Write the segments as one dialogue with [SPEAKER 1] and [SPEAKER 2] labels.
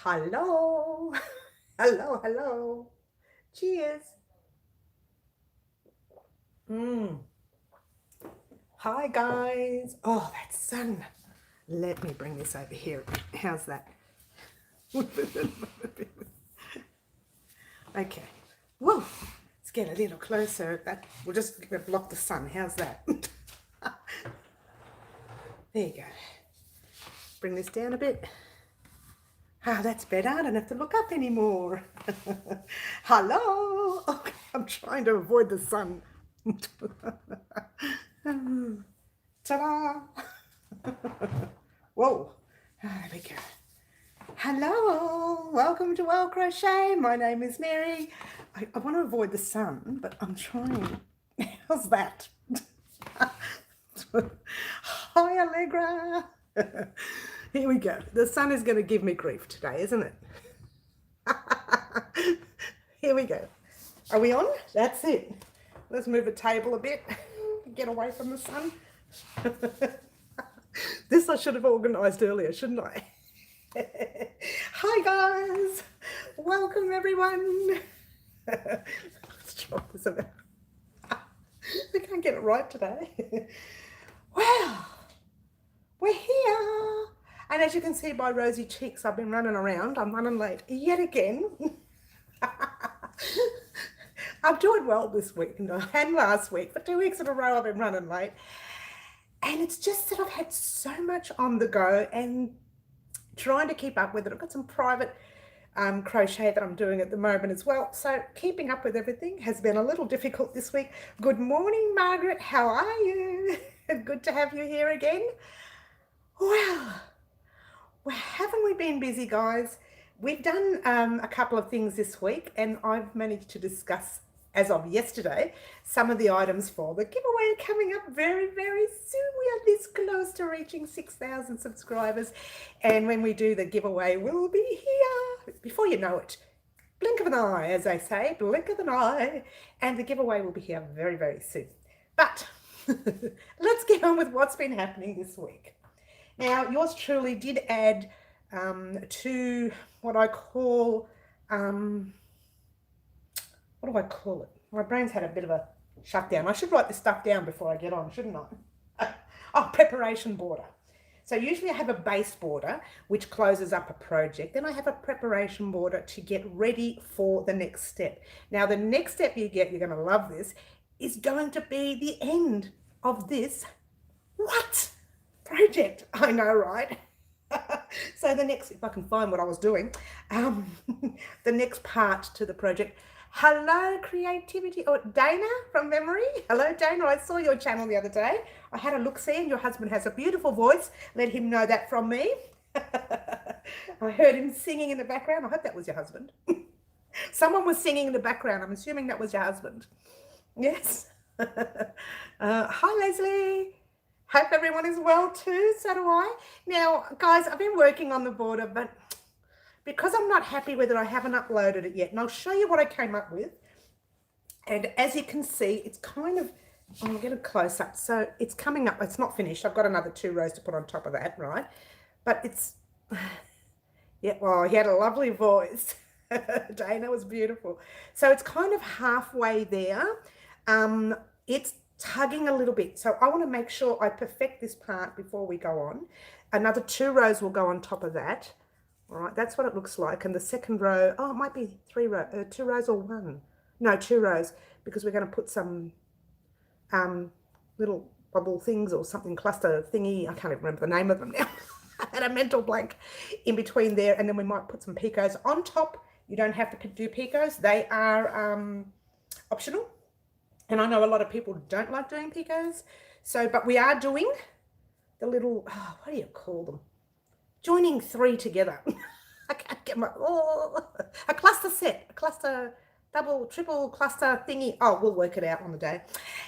[SPEAKER 1] Hello. Hello, hello. Cheers. Mm. Hi, guys. Oh, that sun. Let me bring this over here. How's that? Okay. Whoa. Let's get a little closer. That we'll just block the sun. How's that? There you go. Bring this down a bit. Ah, that's better. I don't have to look up anymore. Hello. Okay, I'm trying to avoid the sun. Ta-da! Whoa. There we go. Hello. Welcome to Well Crochet. My name is Mary. I want to avoid the sun, but I'm trying. How's that? Hi, Allegra. Here we go. The sun is going to give me grief today, isn't it? Here we go. Are we on? That's it. Let's move the table a bit. Get away from the sun. This I should have organised earlier, shouldn't I? Hi, guys. Welcome, everyone. Let's try this out. I can't get it right today. Well, we're here. And as you can see by rosy cheeks, I've been running around. I'm running late yet again. I'm doing well this week and last week. For 2 weeks in a row, I've been running late. And it's just that I've had so much on the go and trying to keep up with it. I've got some private crochet that I'm doing at the moment as well. So keeping up with everything has been a little difficult this week. Good morning, Margaret. How are you? Good to have you here again. Well, haven't we been busy, guys? We've done a couple of things this week, and I've managed to discuss, as of yesterday, some of the items for the giveaway coming up very, very soon. We are this close to reaching 6,000 subscribers, and when we do the giveaway, we'll be here before you know it. Blink of an eye, as they say, blink of an eye, and the giveaway will be here very, very soon. But let's get on with what's been happening this week. Now, yours truly did add to what I call, what do I call it? My brain's had a bit of a shutdown. I should write this stuff down before I get on, shouldn't I? Oh, preparation border. So usually I have a base border, which closes up a project. Then I have a preparation border to get ready for the next step. Now, the next step you get, you're going to love this, is going to be the end of this. What? Project. I know, right? So the next, if I can find what I was doing, the next part to the project. Hello, creativity. Oh, Dana from memory. Hello, Dana. I saw your channel the other day. I had a look-see, and your husband has a beautiful voice. Let him know that from me. I heard him singing in the background. I hope that was your husband. Someone was singing in the background. I'm assuming that was your husband. Yes. Hi, Leslie. Hope everyone is well too, so do I. Now, guys, I've been working on the border, but because I'm not happy with it, I haven't uploaded it yet. And I'll show you what I came up with. And as you can see, it's kind of, I'll get a close up. So it's coming up, it's not finished. I've got another 2 rows to put on top of that, right? But it's, yeah, well, he had a lovely voice. Dana was beautiful. So it's kind of halfway there. It's tugging a little bit, so I want to make sure I perfect this part before we go on. Another 2 rows will go on top of that. All right, that's what it looks like. And the second row, oh, it might be 2 rows or 1. No, 2 rows, because we're going to put some little bubble things or something, cluster thingy. I can't even remember the name of them now. I had a mental blank in between there, and then we might put some picots on top. You don't have to do picots. They are optional. And I know a lot of people don't like doing picots. So, but we are doing the little, oh, what do you call them? Joining 3 together. I can't get my, oh, a cluster set, a cluster, double, triple cluster thingy. Oh, we'll work it out on the day.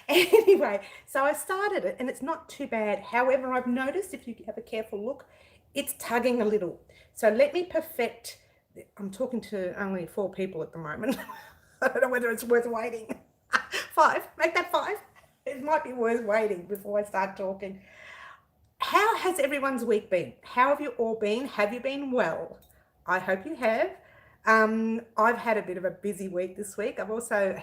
[SPEAKER 1] Anyway, so I started it and it's not too bad. However, I've noticed if you have a careful look, it's tugging a little. So let me perfect, I'm talking to only 4 people at the moment. I don't know whether it's worth waiting. 5, make that 5. It might be worth waiting before I start talking. How has everyone's week been? How have you all been? Have you been well? I hope you have. I've had a bit of a busy week this week. I've also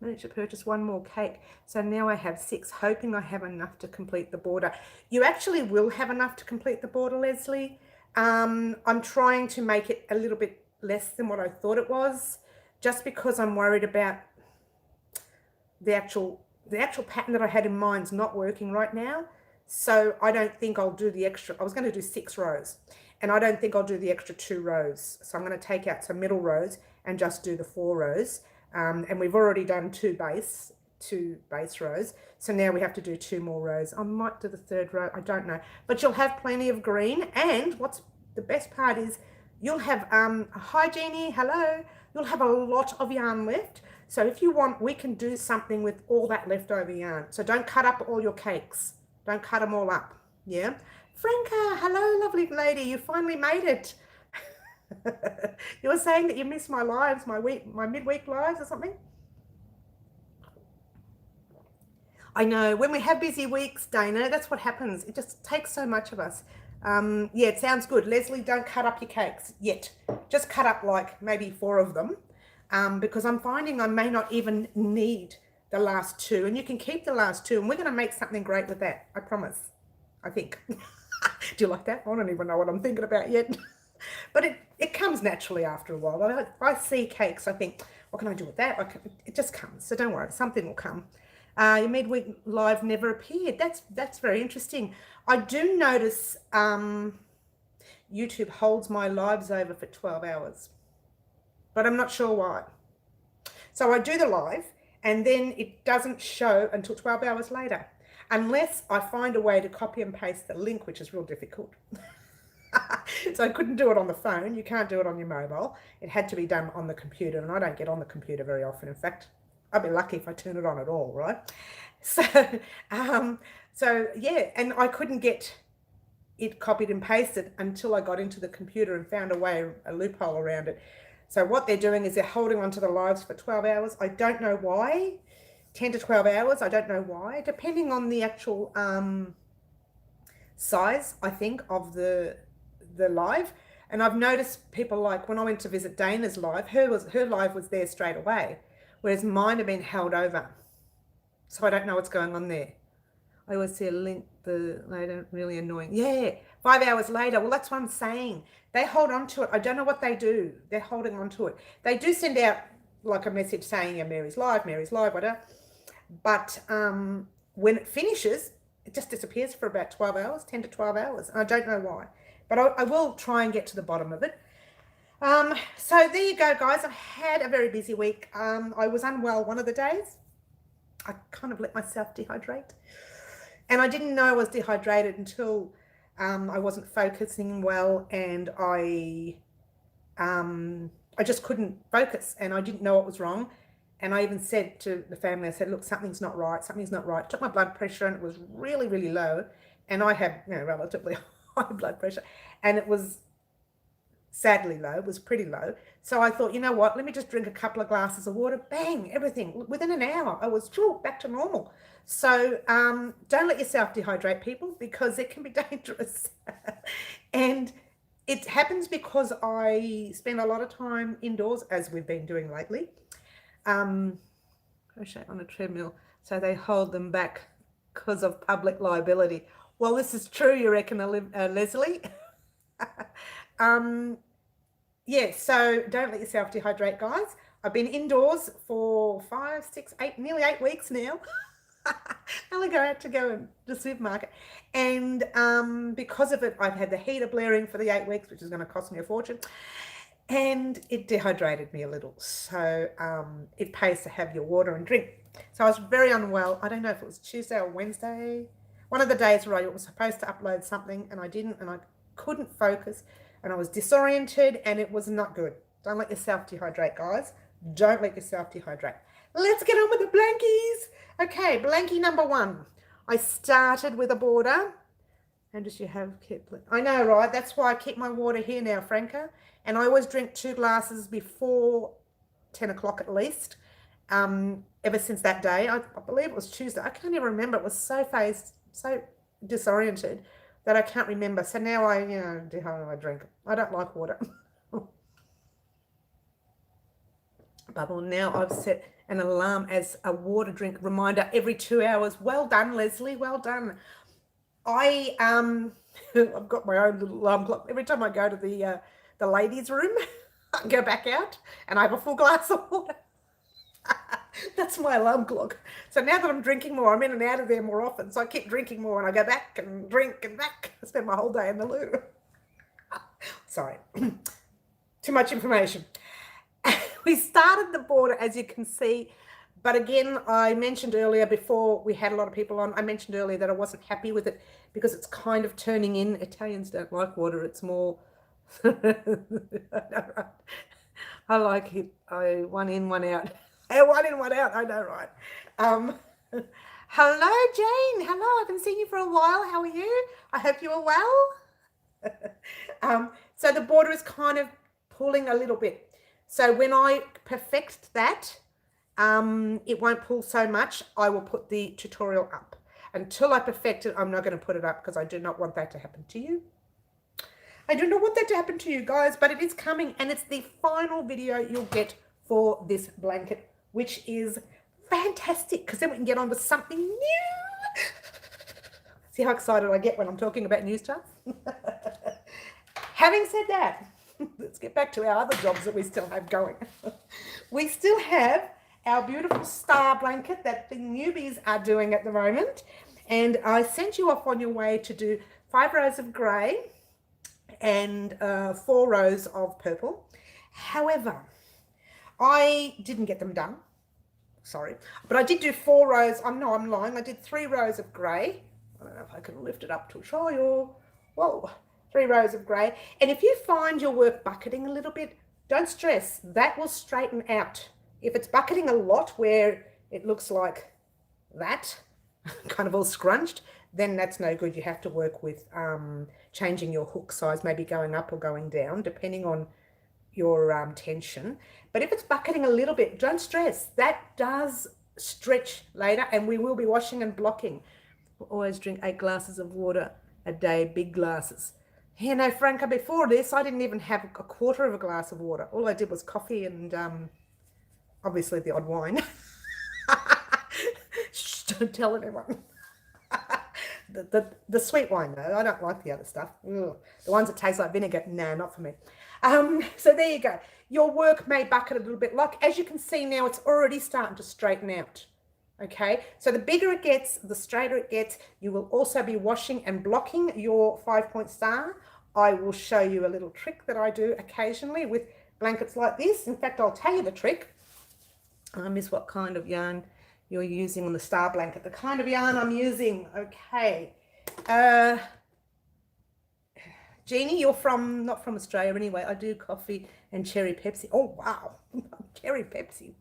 [SPEAKER 1] managed to purchase one more cake. So now I have 6, hoping I have enough to complete the border. You actually will have enough to complete the border, Leslie. I'm trying to make it a little bit less than what I thought it was, just because I'm worried about the actual pattern that I had in mind's not working right now. So I don't think I'll do the extra. I was going to do 6 rows, and I don't think I'll do the extra 2 rows. So I'm going to take out some middle rows and just do the 4 rows. And we've already done 2 base rows. So now we have to do 2 more rows. I might do the 3rd row. I don't know. But you'll have plenty of green. And what's the best part is you'll have, hi Jeannie, hello. You'll have a lot of yarn left. So if you want, we can do something with all that leftover yarn. So don't cut up all your cakes. Don't cut them all up. Yeah. Franca, hello, lovely lady. You finally made it. You were saying that you missed my lives, my midweek lives or something. I know, when we have busy weeks, Dana, that's what happens. It just takes so much of us. Yeah, it sounds good. Leslie, don't cut up your cakes yet. Just cut up like maybe 4 of them, because I'm finding I may not even need the last 2, and you can keep the last 2, and we're going to make something great with that. I promise. I think. Do you like that? I don't even know what I'm thinking about yet. But it comes naturally after a while. If I see cakes, I think, what can I do with that? It just comes. So don't worry, something will come. Your midweek live never appeared. That's very interesting. I do notice YouTube holds my lives over for 12 hours, but I'm not sure why. So I do the live, and then it doesn't show until 12 hours later, unless I find a way to copy and paste the link, which is real difficult. So I couldn't do it on the phone. You can't do it on your mobile. It had to be done on the computer, and I don't get on the computer very often. In fact, I'd be lucky if I turn it on at all, right? So, so yeah, and I couldn't get it copied and pasted until I got into the computer and found a loophole around it. So what they're doing is they're holding onto the lives for 12 hours. I don't know why. 10 to 12 hours. I don't know why. Depending on the actual size, I think, of the live. And I've noticed people, like when I went to visit Dana's live, her live was there straight away, whereas mine have been held over. So I don't know what's going on there. I always see a link later, really annoying. Yeah, 5 hours later. Well, that's what I'm saying. They hold on to it. I don't know what they do. They're holding on to it. They do send out like a message saying, yeah, Mary's live, whatever. But when it finishes, it just disappears for about 12 hours, 10 to 12 hours. And I don't know why. But I will try and get to the bottom of it. So there you go, guys. I've had a very busy week. I was unwell one of the days. I kind of let myself dehydrate. And I didn't know I was dehydrated until I wasn't focusing well, and I just couldn't focus, and I didn't know what was wrong. And I even said to the family, I said, look, something's not right. Something's not right. Took my blood pressure, and it was really, really low. And I have, relatively high blood pressure, and it was sadly low. It was pretty low. So I thought, you know what, let me just drink a couple of glasses of water. Bang, everything. Within an hour, I was back to normal. So don't let yourself dehydrate, people, because it can be dangerous. And it happens because I spend a lot of time indoors, as we've been doing lately. Crochet on a treadmill, so they hold them back because of public liability. Well, this is true, you reckon, Leslie? Yeah, so don't let yourself dehydrate, guys. I've been indoors for 5, 6, 8, nearly 8 weeks now. I only go out to go to the supermarket. And because of it, I've had the heater blaring for the 8 weeks, which is going to cost me a fortune. And it dehydrated me a little. So it pays to have your water and drink. So I was very unwell. I don't know if it was Tuesday or Wednesday. One of the days where I was supposed to upload something and I didn't, and I couldn't focus, and I was disoriented, and it was not good. Don't let yourself dehydrate, guys. Don't let yourself dehydrate. Let's get on with the blankies. Okay, blankie number 1. I started with a border. And does you have kept? I know, right? That's why I keep my water here now, Franca. And I always drink 2 glasses before 10 o'clock at least. Ever since that day, I believe it was Tuesday. I can't even remember. It was so disoriented that I can't remember. So now I drink. I don't like water. bubble. Now I've set an alarm as a water drink reminder every 2 hours. Well done, Leslie. Well done. I I've got my own little alarm clock. Every time I go to the ladies' room, I go back out and I have a full glass of water. That's my alarm clock. So now that I'm drinking more, I'm in and out of there more often. So I keep drinking more and I go back and drink and back. I spend my whole day in the loo. Sorry, too much information. We started the border, as you can see, but again, I mentioned earlier, before we had a lot of people on, I mentioned earlier that I wasn't happy with it because it's kind of turning in. Italians don't like water. It's more, I like it. One in, one out. One in, one out. I know, right? Hello, Jane. Hello. I haven't seen you for a while. How are you? I hope you are well. So the border is kind of pulling a little bit. So when I perfect that, it won't pull so much. I will put the tutorial up. Until I perfect it, I'm not going to put it up because I do not want that to happen to you. I do not want that to happen to you guys, but it is coming, and it's the final video you'll get for this blanket, which is fantastic because then we can get on to something new. See how excited I get when I'm talking about new stuff? Having said that, let's get back to our other jobs that we still have going. We still have our beautiful star blanket that the newbies are doing at the moment. And I sent you off on your way to do 5 rows of grey and 4 rows of purple. However, I didn't get them done. Sorry. But I did do 4 rows. I'm lying. I did 3 rows of grey. I don't know if I can lift it up to show you. Whoa. 3 rows of grey. And if you find your work bucketing a little bit, don't stress. That will straighten out. If it's bucketing a lot where it looks like that, kind of all scrunched, then that's no good. You have to work with changing your hook size, maybe going up or going down, depending on your tension. But if it's bucketing a little bit, don't stress. That does stretch later, and we will be washing and blocking. We'll always drink 8 glasses of water a day, big glasses. You know, Franca, before this, I didn't even have a quarter of a glass of water. All I did was coffee and obviously the odd wine. Shh, don't tell anyone. The sweet wine, though. I don't like the other stuff. Ugh. The ones that taste like vinegar, nah, not for me. So there you go. Your work may bucket a little bit. Like, as you can see now, it's already starting to straighten out. Okay, so the bigger it gets, the straighter it gets. You will also be washing and blocking your 5-point star. I will show you a little trick that I do occasionally with blankets like this. In fact, I'll tell you the trick. Is what kind of yarn you're using on the star blanket. The kind of yarn I'm using. Okay. Jeannie, you're not from Australia anyway. I do coffee and cherry Pepsi. Oh, wow. Cherry Pepsi.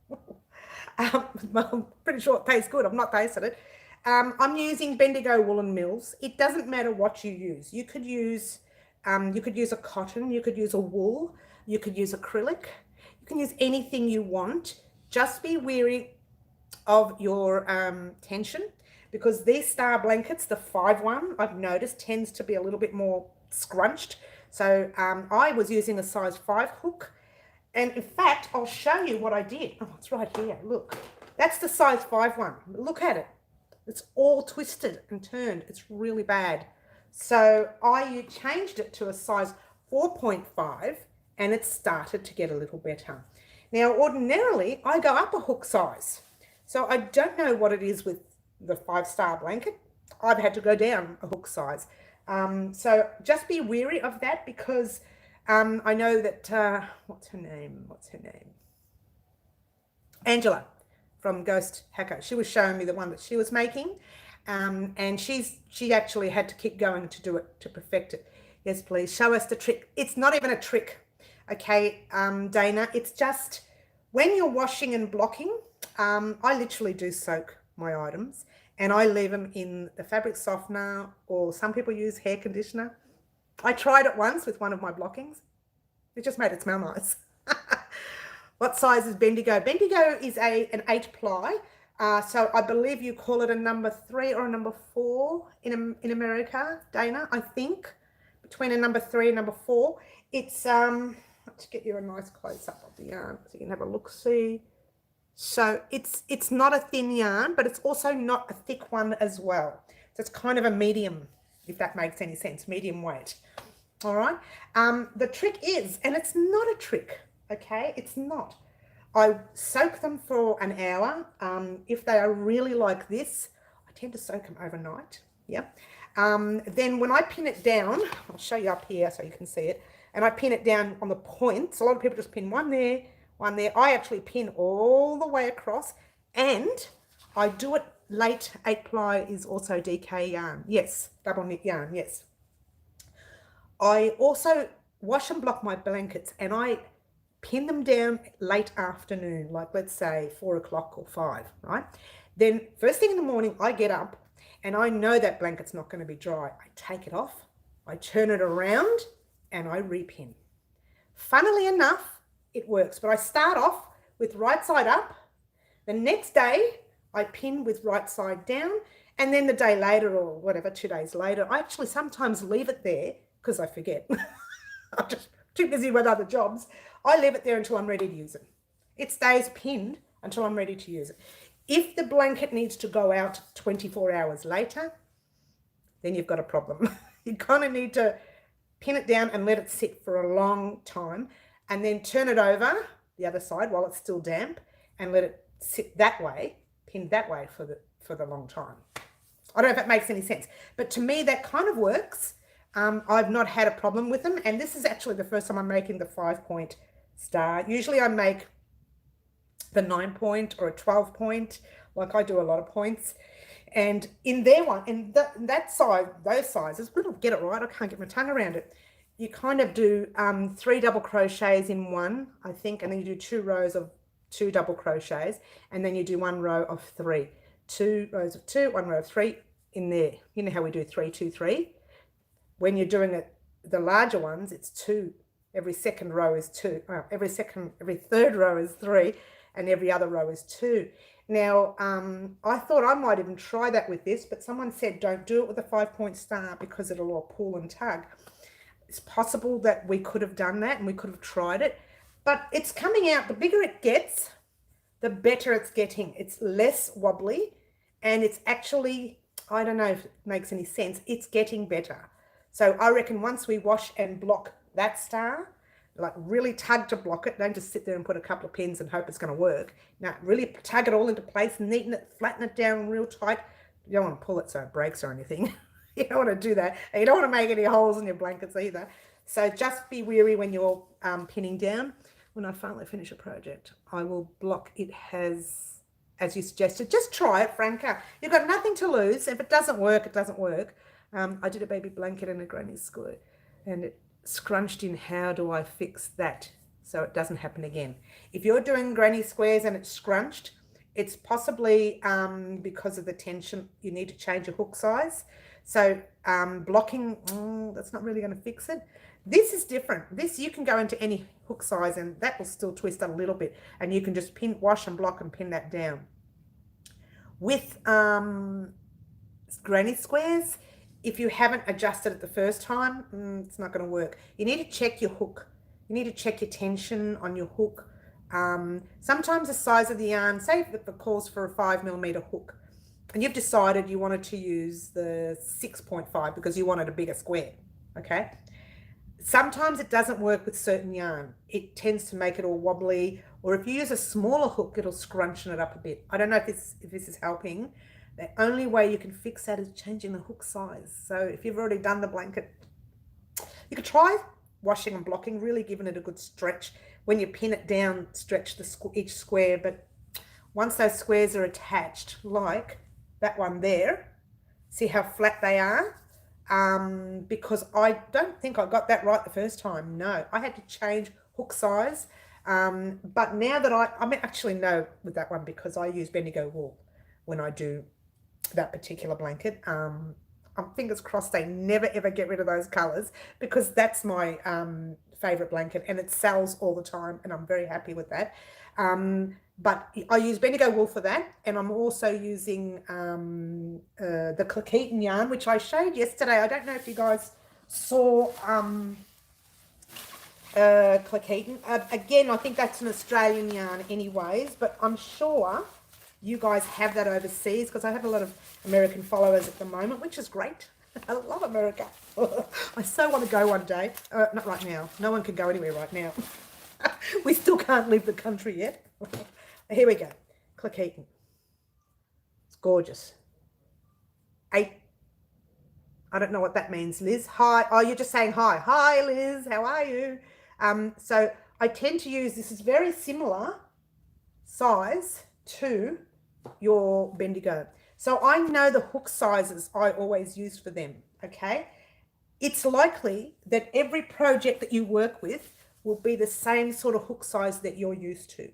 [SPEAKER 1] I'm pretty sure it tastes good. I've not tasted it. I'm using Bendigo woolen mills. It doesn't matter what you use. You could use a cotton, you could use a wool, you could use acrylic. You can use anything you want. Just be wary of your tension, because these star blankets, the 5-1, I've noticed tends to be a little bit more scrunched. So I was using a size 5 hook. And in fact, I'll show you what I did. Oh, it's right here. Look, that's the size 5 one. Look at it. It's all twisted and turned. It's really bad. So I changed it to a size 4.5 and it started to get a little better. Now, ordinarily, I go up a hook size. So I don't know what it is with the 5-star blanket. I've had to go down a hook size. So just be wary of that, because I know that, what's her name? Angela from Ghost Hacker. She was showing me the one that she was making. And she actually had to keep going to do it, to perfect it. Yes, please, show us the trick. It's not even a trick. Okay, Dana, it's just when you're washing and blocking, I literally do soak my items and I leave them in the fabric softener, or some people use hair conditioner. I tried it once with one of my blockings. It just made it smell nice. What size is Bendigo? Bendigo is an 8-ply. So I believe you call it a number 3 or a number 4 in America, Dana, I think. Between a number 3 and number 4. It's, I'll to get you a nice close-up of the yarn so you can have a look-see. So it's not a thin yarn, but it's also not a thick one as well. So it's kind of a medium, if that makes any sense, medium weight. All right. The trick is, and it's not a trick, okay? It's not. I soak them for an hour. If they are really like this, I tend to soak them overnight. Yeah. Then when I pin it down, I'll show you up here so you can see it, and I pin it down on the points. A lot of people just pin one there, one there. I actually pin all the way across, and I do it late 8-ply is also DK yarn. Yes, double knit yarn, yes. I also wash and block my blankets, and I pin them down late afternoon, like let's say 4 o'clock or 5, right? Then first thing in the morning, I get up and I know that blanket's not going to be dry. I take it off, I turn it around, and I repin. Funnily enough, it works, but I start off with right side up. The next day, I pin with right side down, and then the day later or whatever, 2 days later, I actually sometimes leave it there because I forget. I'm just too busy with other jobs. I leave it there until I'm ready to use it. It stays pinned until I'm ready to use it. If the blanket needs to go out 24 hours later, then you've got a problem. You kind of need to pin it down and let it sit for a long time, and then turn it over the other side while it's still damp and let it sit that way, pinned that way for the long time. I don't know if that makes any sense, but to me that kind of works. I've not had a problem with them, and this is actually the first time I'm making the 5-point star. Usually I make the 9-point or a 12-point, like I do a lot of points. And in their one, in that size, those sizes, I don't get it right, I can't get my tongue around it. You kind of do 3 double crochets in one, I think, and then you do 2 rows of 2 double crochets, and then you do 1 row of 3. 2 rows of 2, 1 row of 3 in there. You know how we do 3, 2, 3? When you're doing it, the larger ones, it's 2. Every second row is 2. Every third row is 3, and every other row is 2. Now, I thought I might even try that with this, but someone said don't do it with a 5-point star because it'll all pull and tug. It's possible that we could have done that and we could have tried it, but it's coming out. The bigger it gets, the better it's getting. It's less wobbly, and it's actually, I don't know if it makes any sense, it's getting better. So I reckon once we wash and block that star, like really tug to block it, don't just sit there and put a couple of pins and hope it's going to work. Now, really tug it all into place, neaten it, flatten it down real tight. You don't want to pull it so it breaks or anything. You don't want to do that. And you don't want to make any holes in your blankets either. So just be wary when you're pinning down. When I finally finish a project, I will block it as you suggested. Just try it, Franca. You've got nothing to lose. If it doesn't work, it doesn't work. I did a baby blanket in a granny square, and it scrunched in. How do I fix that so it doesn't happen again? If you're doing granny squares and it's scrunched, it's possibly because of the tension. You need to change your hook size. So blocking, that's not really going to fix it. This is different. This, you can go into any hook size and that will still twist a little bit, and you can just pin, wash and block and pin that down. With granny squares, if you haven't adjusted it the first time, it's not going to work. You need to check your hook. You need to check your tension on your hook. Sometimes the size of the yarn, say if it calls for a 5mm hook, and you've decided you wanted to use the 6.5 because you wanted a bigger square, okay? Sometimes it doesn't work with certain yarn. It tends to make it all wobbly, or if you use a smaller hook, it'll scrunchen it up a bit. I don't know if this is helping. The only way you can fix that is changing the hook size. So if you've already done the blanket, you could try washing and blocking, really giving it a good stretch. When you pin it down, stretch each square. But once those squares are attached, like that one there, see how flat they are? Because I don't think I got that right the first time. No, I had to change hook size. But now that I actually know with that one, because I use Bendigo wool when I do that particular blanket. I'm fingers crossed they never ever get rid of those colors, because that's my favorite blanket and it sells all the time, and I'm very happy with that. But I use Bendigo wool for that, and I'm also using the Crochet yarn, which I showed yesterday. I don't know if you guys saw Cleckheaton. Again, I think that's an Australian yarn anyways, but I'm sure you guys have that overseas because I have a lot of American followers at the moment, which is great. I love America. I so want to go one day. Not right now. No one can go anywhere right now. We still can't leave the country yet. Here we go. Cleckheaton. It's gorgeous. I don't know what that means, Liz. Hi. Oh, you're just saying hi. Hi, Liz. How are you? So I tend to use, this is very similar size to your Bendigo. So I know the hook sizes I always use for them, okay? It's likely that every project that you work with will be the same sort of hook size that you're used to.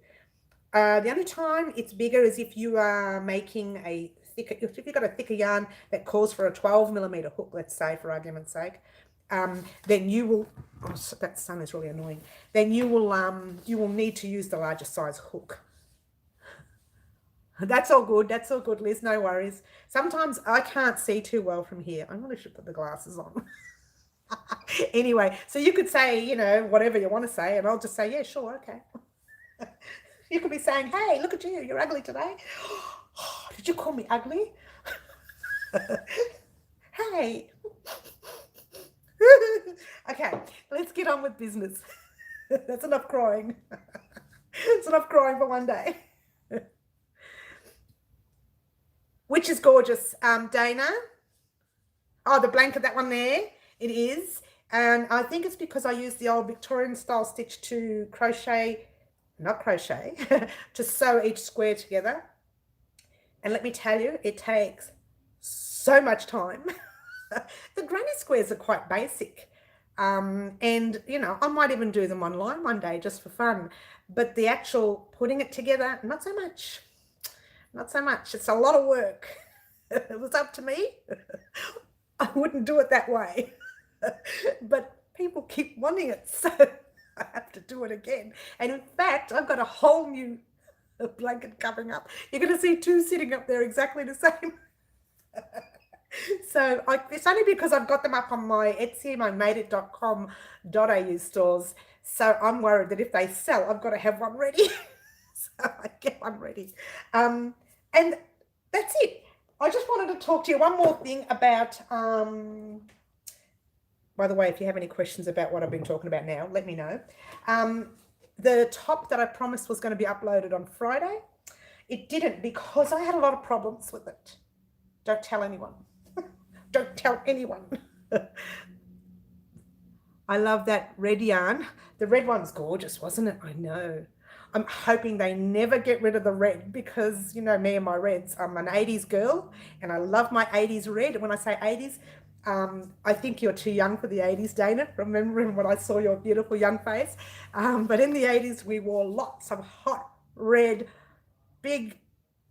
[SPEAKER 1] The only time it's bigger is if you are making a thicker, if you've got a thicker yarn that calls for a 12mm hook, let's say, for argument's sake, then you will, oh, that sun is really annoying, then you will need to use the larger size hook. That's all good, Liz, no worries. Sometimes I can't see too well from here. I really should put the glasses on. Anyway, so you could say, you know, whatever you want to say, and I'll just say, yeah, sure, okay. You could be saying, hey, look at you, you're ugly today. Did you call me ugly? Hey. Okay, let's get on with business. That's enough crying. It's enough crying for one day. Which is gorgeous, Dana. Oh, the blanket, that one there, it is. And I think it's because I used the old Victorian style stitch to crochet, not crochet, to sew each square together. And let me tell you, it takes so much time. The granny squares are quite basic. And, you know, I might even do them online one day just for fun. But the actual putting it together, not so much. Not so much. It's a lot of work. If it was up to me, I wouldn't do it that way. But people keep wanting it, so I have to do it again. And in fact, I've got a whole new blanket coming up. You're going to see two sitting up there exactly the same. So it's only because I've got them up on my Etsy, my madeit.com.au stores. So I'm worried that if they sell, I've got to have one ready. So I get one ready. And that's it. I just wanted to talk to you one more thing about, by the way, if you have any questions about what I've been talking about now, let me know. The top that I promised was going to be uploaded on Friday. It didn't because I had a lot of problems with it. Don't tell anyone. Don't tell anyone. I love that red yarn. The red one's gorgeous, wasn't it? I know. I'm hoping they never get rid of the red because, you know, me and my reds. I'm an 80s girl and I love my 80s red. When I say 80s, I think you're too young for the 80s, Dana, remembering when I saw your beautiful young face. But in the 80s, we wore lots of hot red, big,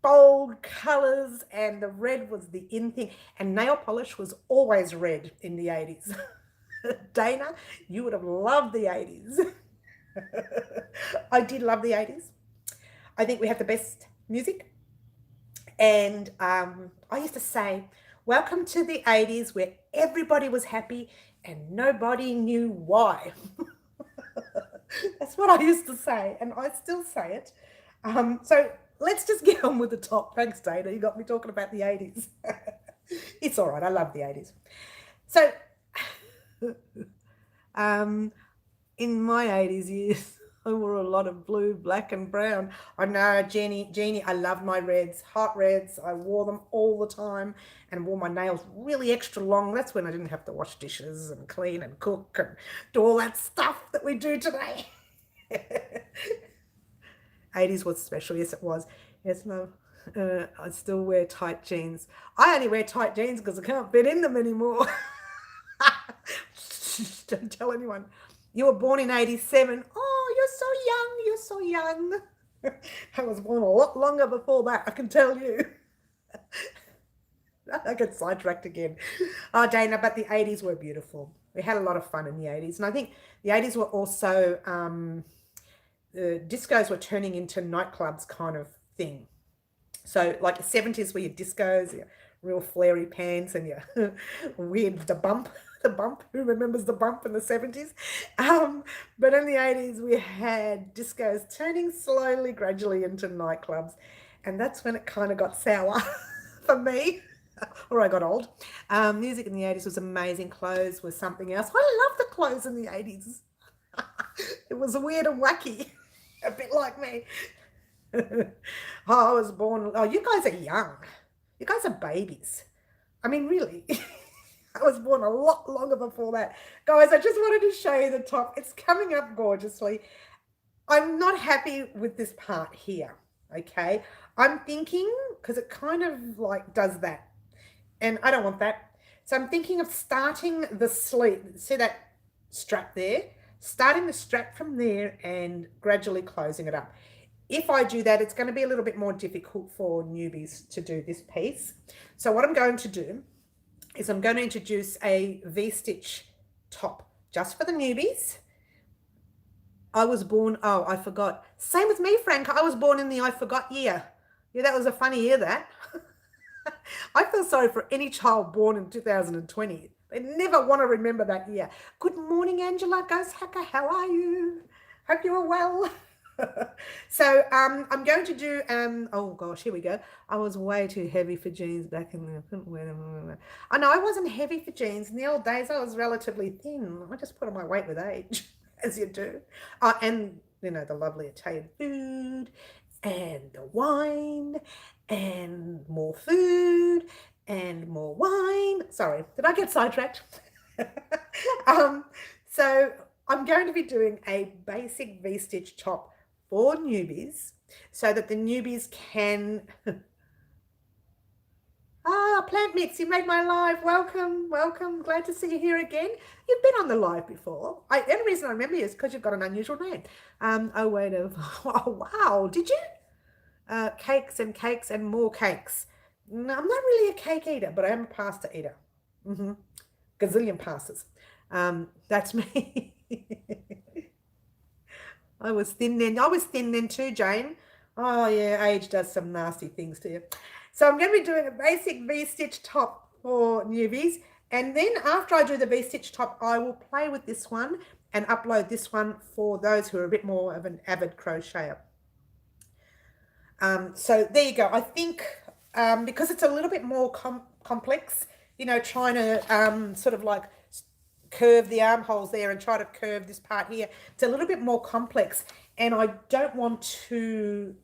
[SPEAKER 1] bold colors, and the red was the in thing. And nail polish was always red in the 80s. Dana, you would have loved the 80s. I did love the 80s. I think we have the best music. And I used to say, welcome to the 80s where everybody was happy and nobody knew why. That's what I used to say, and I still say it. So let's just get on with the top. Thanks, Dana. You got me talking about the 80s. It's all right. I love the 80s. So in my 80s years, I wore a lot of blue, black, and brown. I know, Jeannie, I love my reds, hot reds. I wore them all the time and wore my nails really extra long. That's when I didn't have to wash dishes and clean and cook and do all that stuff that we do today. 80s was special. Yes, it was. Yes, no. I still wear tight jeans. I only wear tight jeans because I can't fit in them anymore. Don't tell anyone. You were born in 87. Oh, you're so young. I was born a lot longer before that, I can tell you. I get sidetracked again. Oh, Dana, but the 80s were beautiful. We had a lot of fun in the 80s. And I think the 80s were also, the discos were turning into nightclubs kind of thing. So like the 70s were your discos, your real flary pants and your weird, the bump, who remembers the bump in the 70s? But in the 80s, we had discos turning slowly, gradually into nightclubs. And that's when it kind of got sour for me, or I got old. Music in the 80s was amazing. Clothes was something else. I love the clothes in the 80s. It was weird and wacky, a bit like me. I was born, oh, you guys are young. You guys are babies. I mean, really. I was born a lot longer before that. Guys, I just wanted to show you the top. It's coming up gorgeously. I'm not happy with this part here, okay? I'm thinking, because it kind of like does that, and I don't want that. So I'm thinking of starting the sleeve. See that strap there? Starting the strap from there and gradually closing it up. If I do that, it's going to be a little bit more difficult for newbies to do this piece. So what I'm going to do is I'm going to introduce a V-stitch top just for the newbies. I was born, oh, I forgot. Same with me, Frank. I was born in the I forgot year. Yeah, that was a funny year, that. I feel sorry for any child born in 2020. They never want to remember that year. Good morning, Angela Ghost Hacker. How are you? Hope you are well. So I'm going to do, oh gosh, here we go. I was way too heavy for jeans back in the, I couldn't wear them. I know I wasn't heavy for jeans. In the old days, I was relatively thin. I just put on my weight with age, as you do. And, you know, the lovely Italian food and the wine and more food and more wine. Sorry, did I get sidetracked? So I'm going to be doing a basic V-stitch top for newbies so that the newbies can Plant Mix, you made my live. Welcome, welcome. Glad to see you here again. You've been on the live before. The only reason I remember you is because you've got an unusual name. Oh wait, oh wow, did you? Cakes and more cakes. No, I'm not really a cake eater, but I am a pasta eater. Gazillion pastas. That's me. I was thin then too, Jane. Oh yeah, age does some nasty things to you. So I'm going to be doing a basic V-stitch top for newbies. And then after I do the V-stitch top, I will play with this one and upload this one for those who are a bit more of an avid crocheter. So there you go. I think because it's a little bit more complex, you know, trying to sort of like curve the armholes there and try to curve this part here. It's a little bit more complex, and I don't want to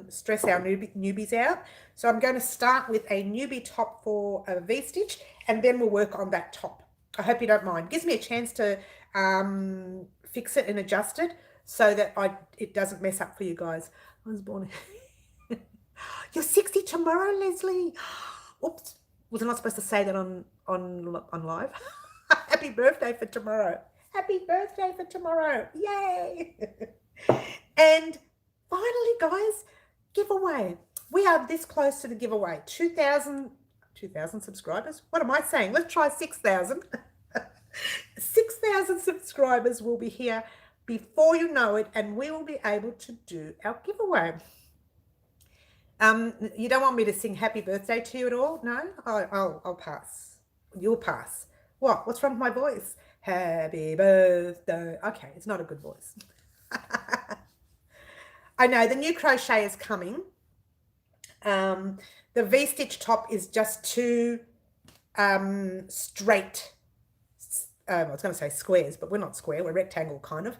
[SPEAKER 1] stress our newbies out. So I'm going to start with a newbie top for a V-stitch, and then we'll work on that top. I hope you don't mind. It gives me a chance to fix it and adjust it so that it doesn't mess up for you guys. I was born... You're 60 tomorrow, Leslie. Oops. Was I not supposed to say that on live? Happy birthday for tomorrow. Happy birthday for tomorrow. Yay. And finally, guys, giveaway. We are this close to the giveaway. 2,000 subscribers. What am I saying? Let's try 6,000. 6,000 subscribers will be here before you know it, and we will be able to do our giveaway. You don't want me to sing happy birthday to you at all? No? I'll pass. You'll pass. What? What's wrong with my voice? Happy birthday. Okay, it's not a good voice. I know, the new crochet is coming. The V-stitch top is just too straight. I was going to say squares, but we're not square. We're rectangle kind of.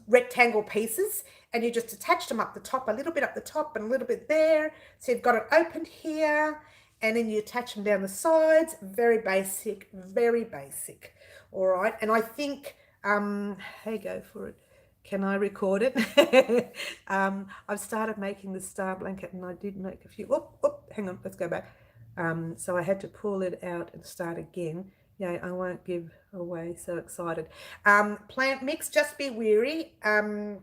[SPEAKER 1] Rectangle pieces. And you just attach them up the top, a little bit up the top and a little bit there. So you've got it opened here. And then you attach them down the sides. Very basic, very basic. All right. And I think, hey, go for it. Can I record it? I've started making the star blanket, and I did make a few. Hang on, let's go back. So I had to pull it out and start again. Yeah, I won't give away, so excited. Plant Mix, just be wary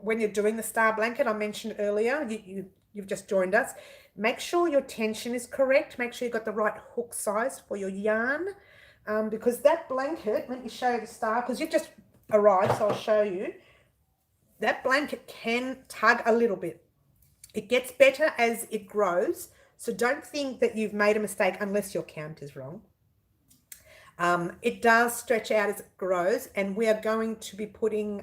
[SPEAKER 1] when you're doing the star blanket. I mentioned earlier, you've just joined us. Make sure your tension is correct. Make sure you've got the right hook size for your yarn, because that blanket, let me show you the star, because you've just arrived, so I'll show you. That blanket can tug a little bit. It gets better as it grows. So don't think that you've made a mistake unless your count is wrong. It does stretch out as it grows, and we are going to be putting,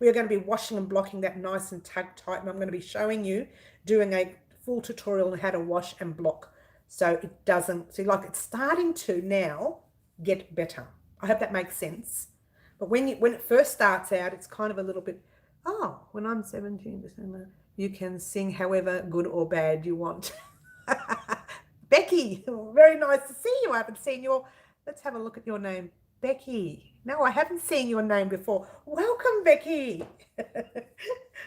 [SPEAKER 1] we are going to be washing and blocking that nice and tucked tight, and I'm going to be showing you doing a full tutorial on how to wash and block so it doesn't, see, like it's starting to now get better. I hope that makes sense. But when it first starts out, it's kind of a little bit, oh, when I'm 17 December, you can sing however good or bad you want. Becky, very nice to see you. I haven't seen your, let's have a look at your name. Becky. No, I haven't seen your name before. Welcome, Becky.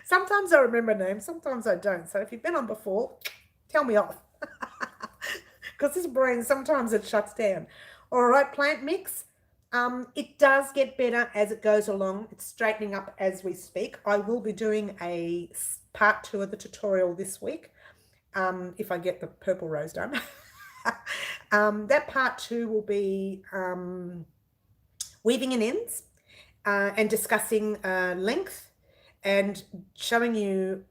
[SPEAKER 1] Sometimes I remember names, sometimes I don't. So if you've been on before, tell me off. Because this brain, sometimes it shuts down. All right, plant mix. It does get better as it goes along. It's straightening up as we speak. I will be doing a part 2 of the tutorial this week, if I get the purple rose done. That part 2 will be weaving in ends and discussing length and showing you,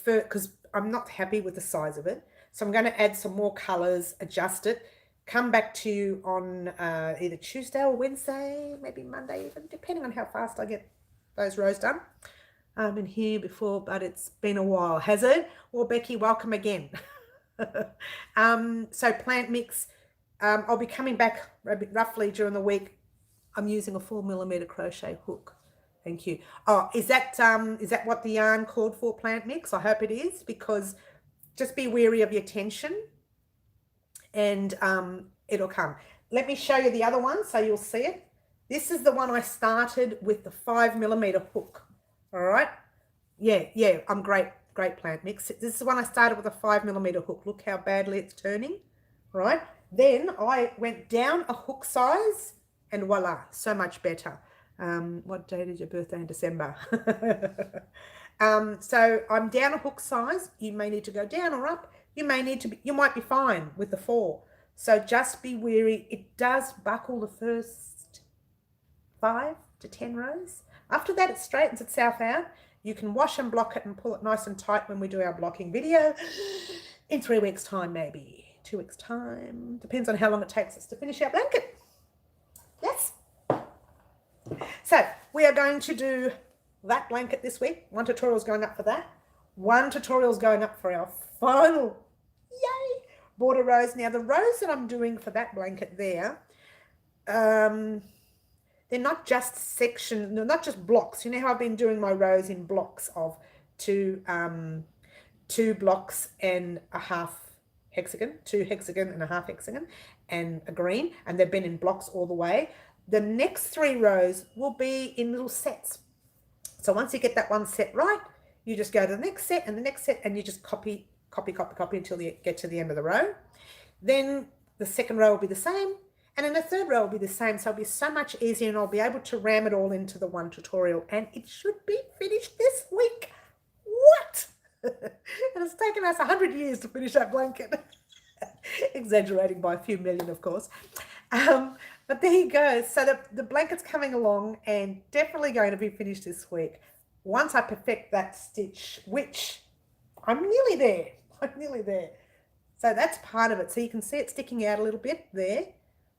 [SPEAKER 1] because I'm not happy with the size of it. So I'm going to add some more colors, adjust it, come back to you on either Tuesday or Wednesday, maybe Monday even, depending on how fast I get those rows done. I've been here before, but it's been a while, has it? Well, Becky, welcome again. So plant mix, I'll be coming back roughly during the week. I'm using a 4mm crochet hook. Thank you. Oh, is that what the yarn called for, plant mix? I hope it is, because just be wary of your tension, and it'll come. Let me show you the other one so you'll see it. This is the one I started with the 5mm hook. All right. Yeah, I'm great plant mix. This is the one I started with a 5mm hook. Look how badly it's turning. All right. Then I went down a hook size, and voila, so much better. What date is your birthday? In December. So I'm down a hook size. You may need to go down or up. You might be fine with the 4. So just be wary. It does buckle the first 5 to 10 rows. After that, it straightens itself out. You can wash and block it and pull it nice and tight when we do our blocking video in 3 weeks' time, maybe 2 weeks' time. Depends on how long it takes us to finish our blanket. Yes. So we are going to do that blanket this week. 1 tutorial is going up for that. 1 tutorial is going up for our final, yay, border rows. Now the rows that I'm doing for that blanket there, they're not just sections, they're not just blocks. You know how I've been doing my rows in blocks of 2 blocks and a half hexagon, 2 hexagon and a half hexagon, and a green, and they've been in blocks all the way. The next 3 rows will be in little sets. So once you get that one set right, you just go to the next set and the next set, and you just copy until you get to the end of the row. Then the second row will be the same, and then the third row will be the same. So it'll be so much easier, and I'll be able to ram it all into the 1 tutorial, and it should be finished this week. What? And it's taken us 100 years to finish that blanket. Exaggerating by a few million, of course. But there you go. So the blanket's coming along, and definitely going to be finished this week. Once I perfect that stitch, which I'm nearly there. I'm nearly there. So that's part of it. So you can see it sticking out a little bit there.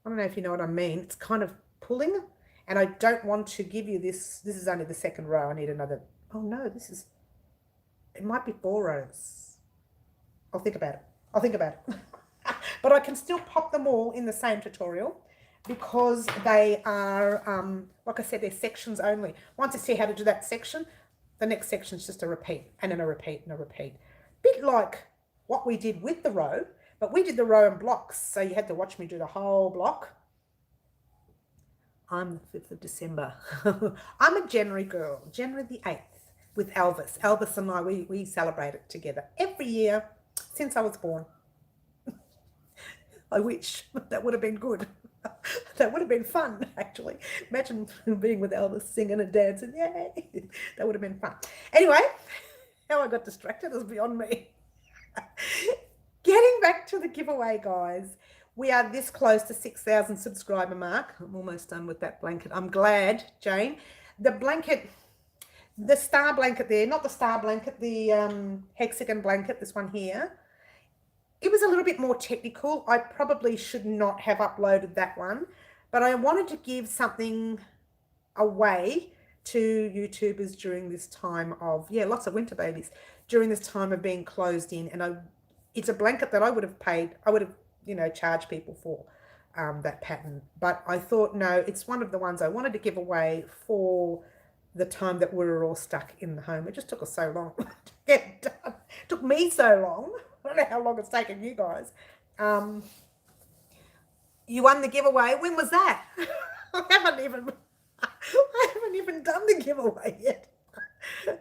[SPEAKER 1] I don't know if you know what I mean. It's kind of pulling, and I don't want to give you this. This is only the second row. I need another. Oh no, it might be 4 rows. I'll think about it. But I can still pop them all in the same tutorial, because they are, like I said, they're sections only. Once you see how to do that section, the next section is just a repeat, and then a repeat, and a repeat. Bit like what we did with the row, but we did the row in blocks, so you had to watch me do the whole block. I'm the 5th of December. I'm a January girl, January the 8th, with Elvis. Elvis and I, we celebrate it together every year since I was born. I wish. That would have been good. That would have been fun, actually. Imagine being with Elvis singing and dancing. Yay! That would have been fun. Anyway, how I got distracted is beyond me. Getting back to the giveaway, guys. We are this close to 6,000 subscriber mark. I'm almost done with that blanket. I'm glad, Jane. The blanket, the star blanket there, not the star blanket, the hexagon blanket, this one here. it was a little bit more technical. I probably should not have uploaded that one, but I wanted to give something away to YouTubers during this time of, yeah, lots of winter babies, during this time of being closed in. And it's a blanket that I would have paid, I would have, you know, charged people for that pattern. But I thought, no, it's one of the ones I wanted to give away for the time that we were all stuck in the home. It just took us so long to get done. It took me so long. I don't know how long it's taken you guys. You won the giveaway. When was that? I haven't even done the giveaway yet.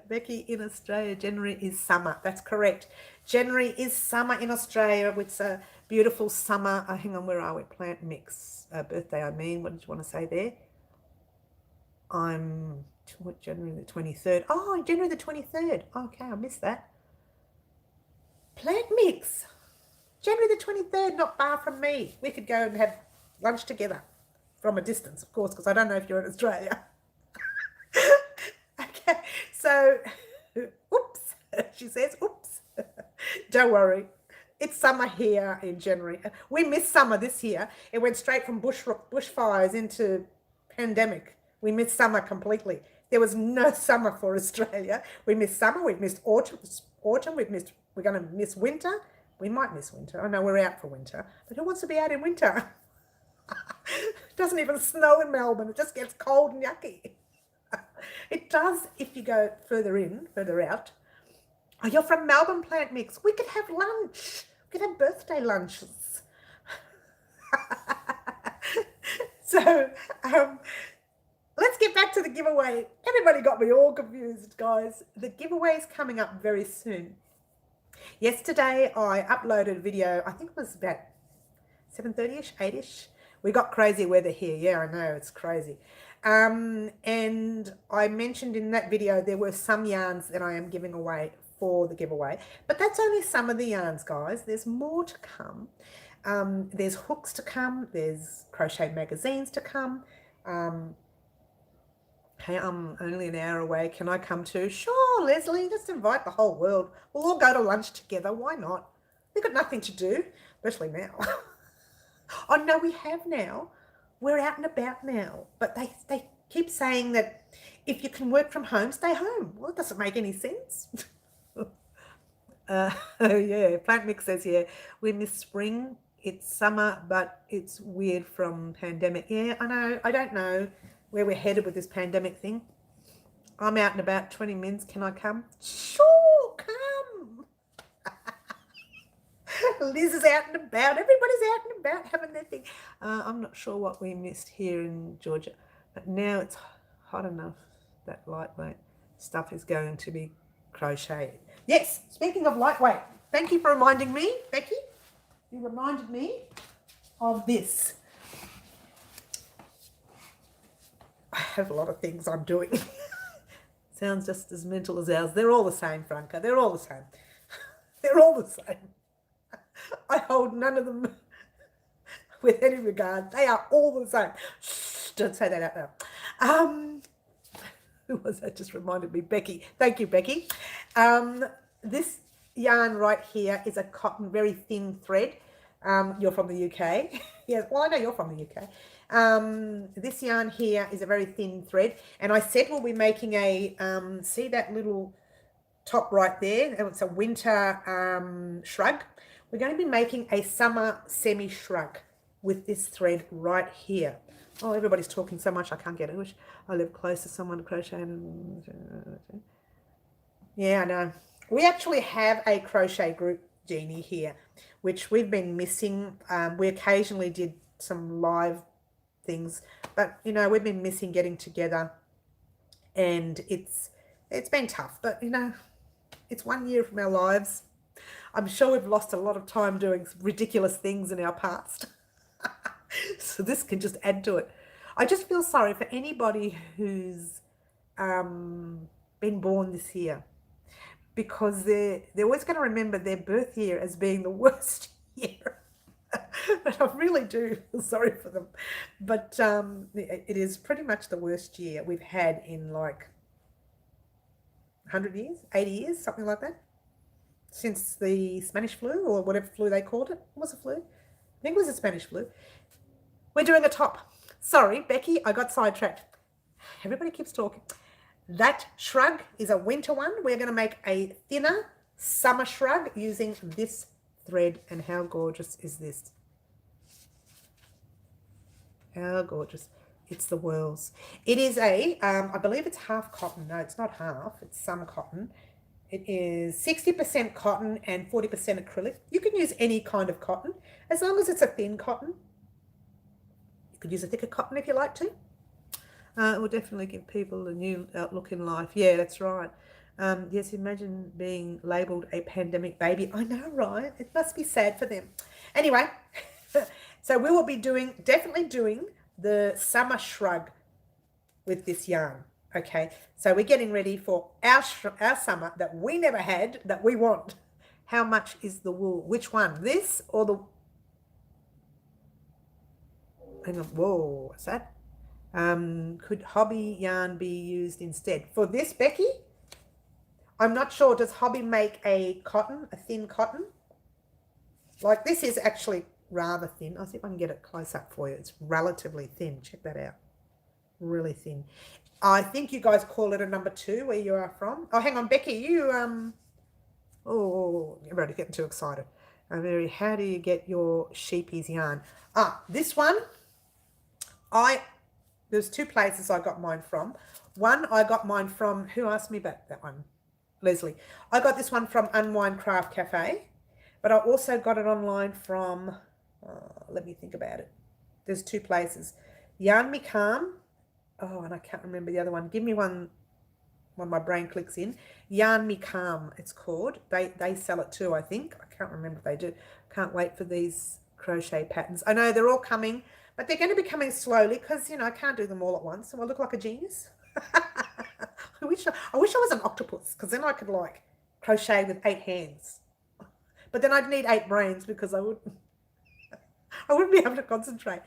[SPEAKER 1] Becky, in Australia, January is summer. That's correct. January is summer in Australia. It's a beautiful summer. Hang on, where are we? Plant mix. Birthday, I mean. What did you want to say there? I'm January the 23rd. Oh, January the 23rd. Okay, I missed that. Plant mix. January the 23rd, not far from me. We could go and have lunch together from a distance, of course, because I don't know if you're in Australia. Okay, so, oops, she says, oops. Don't worry. It's summer here in January. We missed summer this year. It went straight from bushfires into pandemic. We missed summer completely. There was no summer for Australia. We missed summer. We've missed autumn. We're going to miss winter. We might miss winter. I know we're out for winter, but who wants to be out in winter? It doesn't even snow in Melbourne. It just gets cold and yucky. It does if you go further out. Oh, you're from Melbourne, Plant Mix. We could have lunch. We could have birthday lunches. So, let's get back to the giveaway. Everybody got me all confused, guys. The giveaway is coming up very soon. Yesterday, I uploaded a video. I think it was about 7:30ish, 8ish. We got crazy weather here. Yeah, I know, it's crazy. And I mentioned in that video there were some yarns that I am giving away for the giveaway. But that's only some of the yarns, guys. There's more to come. There's hooks to come. There's crochet magazines to come. Hey, I'm only an hour away. Can I come too? Sure, Leslie. Just invite the whole world. We'll all go to lunch together. Why not? We've got nothing to do, especially now. Oh, no, we have now. We're out and about now. But they keep saying that if you can work from home, stay home. Well, it doesn't make any sense. Oh, yeah. Plant Mix says, yeah, we miss spring. It's summer, but it's weird from pandemic. Yeah, I know. I don't know where we're headed with this pandemic thing. I'm out and about 20 minutes. Can I come? Sure, come. Liz is out and about. Everybody's out and about having their thing. I'm not sure what we missed here in Georgia, but now it's hot enough that lightweight stuff is going to be crocheted. Yes, speaking of lightweight, thank you for reminding me, Becky. You reminded me of this. I have a lot of things I'm doing. Sounds just as mental as ours. They're all the same, Franca. They're all the same. They're all the same. I hold none of them with any regard. They are all the same. Shh, don't say that out loud. Who was that? Just reminded me. Becky. Thank you, Becky. This yarn right here is a cotton, very thin thread. You're from the UK. Yes, well, I know you're from the UK. This yarn here is a very thin thread. And I said we'll be making a, see that little top right there? It's a winter shrug. We're going to be making a summer semi-shrug with this thread right here. Oh, everybody's talking so much I can't get it. I wish I lived close to someone to crochet. Yeah, I know. We actually have a crochet group, Jeannie, here, which we've been missing. We occasionally did some live things, but, you know, we've been missing getting together, and it's been tough, but, you know, it's 1 year from our lives. I'm sure we've lost a lot of time doing ridiculous things in our past. So this can just add to it. I just feel sorry for anybody who's been born this year, because they're always going to remember their birth year as being the worst year. And I really do feel sorry for them. But it is pretty much the worst year we've had in like 100 years, 80 years, something like that. since the Spanish flu or whatever flu they called it. What was a flu? I think it was a Spanish flu. We're doing a top. Sorry, Becky, I got sidetracked. Everybody keeps talking. That shrug is a winter one. We're going to make a thinner summer shrug using this thread. And how gorgeous is this? How gorgeous. It's the whirls. It is a, I believe it's half cotton. No, it's not half. It's some cotton. It is 60% cotton and 40% acrylic. You can use any kind of cotton as long as it's a thin cotton. You could use a thicker cotton if you like to. It will definitely give people a new outlook in life. Yeah, that's right. Yes, imagine being labelled a pandemic baby. I know, right? It must be sad for them. Anyway, so we will be definitely doing the summer shrug with this yarn. Okay, so we're getting ready for our summer that we never had, that we want. How much is the wool? Which one? This or the... Hang on. Whoa, what's that? Could hobby yarn be used instead? For this, Becky, I'm not sure. Does hobby make a cotton, a thin cotton? Like this is actually rather thin. I'll see if I can get it close up for you. It's relatively thin. Check that out. Really thin. I think you guys call it a number 2 where you are from. Oh, hang on, Becky, you, oh, everybody's getting too excited. Mary, how do you get your sheepies yarn? This one, there's 2 places I got mine from. One, I got mine from, who asked me about that one? Leslie. I got this one from Unwind Craft Cafe, but I also got it online from, let me think about it. There's 2 places. Yarn Me Calm. Oh, and I can't remember the other one. Give me one when my brain clicks in. Yarn Me Calm, it's called. They sell it too, I think. I can't remember if they do. Can't wait for these crochet patterns. I know they're all coming, but they're going to be coming slowly because, you know, I can't do them all at once. So I look like a genius. I wish I was an octopus because then I could, like, crochet with 8 hands. But then I'd need 8 brains because I wouldn't be able to concentrate.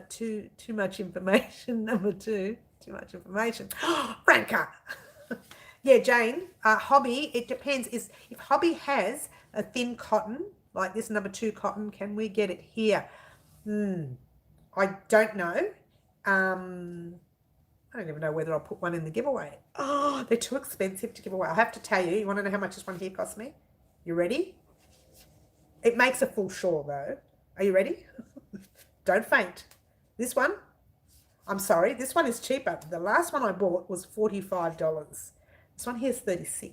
[SPEAKER 1] Too much information. Number 2, too much information. Franca. Yeah, Jane. Hobby. It depends. If hobby has a thin cotton like this number 2 cotton, can we get it here? I don't know. I don't even know whether I'll put one in the giveaway. Oh, they're too expensive to give away. I have to tell you. You want to know how much this one here cost me? You ready? It makes a full shawl though. Are you ready? Don't faint. This one, I'm sorry, this one is cheaper. The last one I bought was $45. This one here is $36.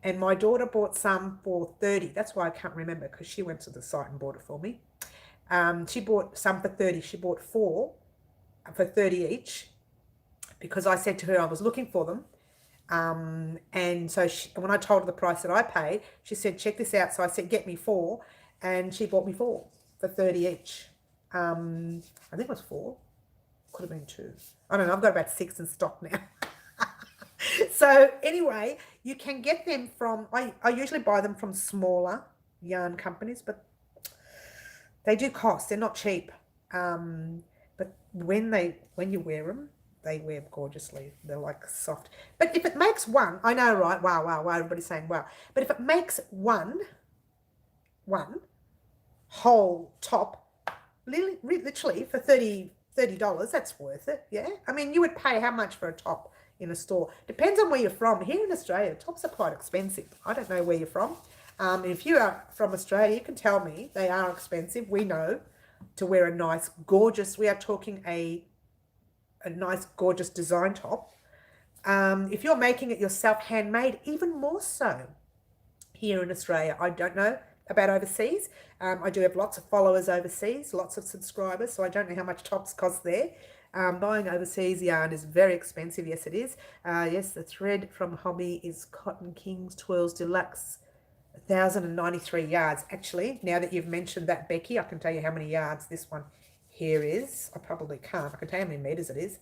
[SPEAKER 1] And my daughter bought some for $30. That's why I can't remember because she went to the site and bought it for me. She bought some for $30. She bought 4 for $30 each because I said to her I was looking for them. And so when I told her the price that I paid, she said, check this out. So I said, get me 4. And she bought me 4 for $30 each. I think it was 4. Could have been 2. I don't know. I've got about 6 in stock now. So anyway, you can get them from, I usually buy them from smaller yarn companies, but they do cost. They're not cheap. But when you wear them, they wear gorgeously. They're like soft. But if it makes one, I know, right? Wow, wow, wow. Everybody's saying wow. But if it makes one whole top, literally for $30, that's worth it. Yeah. I mean, you would pay how much for a top in a store? Depends on where you're from. Here in Australia, tops are quite expensive. I don't know where you're from. If you are from Australia, you can tell me they are expensive. We know to wear a nice, gorgeous, we are talking a nice, gorgeous design top. If you're making it yourself, handmade, even more so here in Australia. I don't know about overseas. I do have lots of followers overseas, lots of subscribers, so I don't know how much tops cost there. Buying overseas yarn is very expensive. Yes, it is. Yes, the thread from Hobby is Cotton Kings Twirls Deluxe, 1,093 yards. Actually, now that you've mentioned that, Becky, I can tell you how many yards this one here is. I probably can't. I can tell you how many meters it is.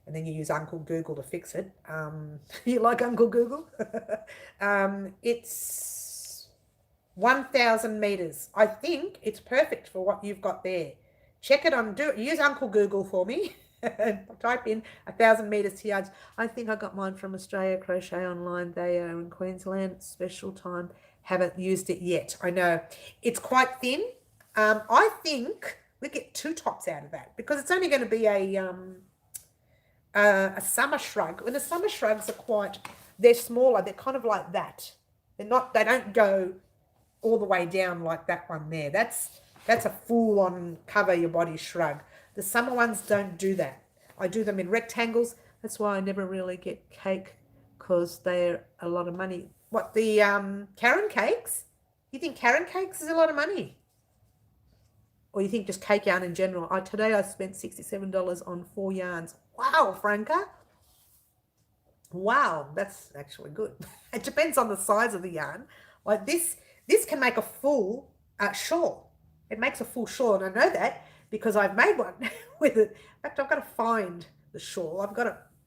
[SPEAKER 1] And then you use Uncle Google to fix it. You like Uncle Google? It's 1,000 meters. I think it's perfect for what you've got there. Check it on, use Uncle Google for me. Type in 1,000 meters to yards. I think I got mine from Australia Crochet Online. They are in Queensland. Special time Haven't used it yet. I know it's quite thin. I think we get 2 tops out of that because it's only going to be a summer shrug. When the summer shrugs are quite, they're smaller. They're kind of like that. They're not. They don't go all the way down like that one there. That's a full-on cover your body shrug. The summer ones don't do that. I do them in rectangles. That's why I never really get cake because they're a lot of money. What, the Karen cakes? You think Karen cakes is a lot of money? Or you think just cake yarn in general? Today I spent $67 on 4 yarns. Wow, Franca. Wow, that's actually good. It depends on the size of the yarn. Like this can make a full shawl. It makes a full shawl, and I know that because I've made one with it. In fact, I've got to find the shawl.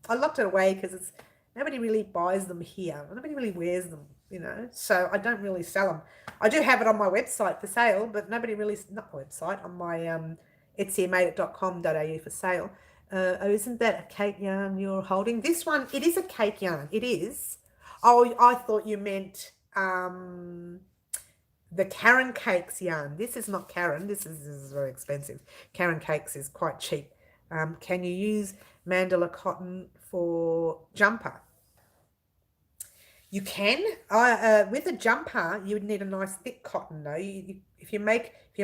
[SPEAKER 1] I locked it away because nobody really buys them here. Nobody really wears them, you know. So I don't really sell them. I do have it on my website for sale, but nobody really, not my website, on my etsymadeit.com.au for sale. Oh, isn't that a cake yarn you're holding? This one, it is a cake yarn. It is. Oh, I thought you meant the Karen Cakes yarn. This is not Karen. This is very expensive. Karen Cakes is quite cheap. Can you use mandala cotton for jumper? You can. With a jumper, you would need a nice thick cotton though. If you're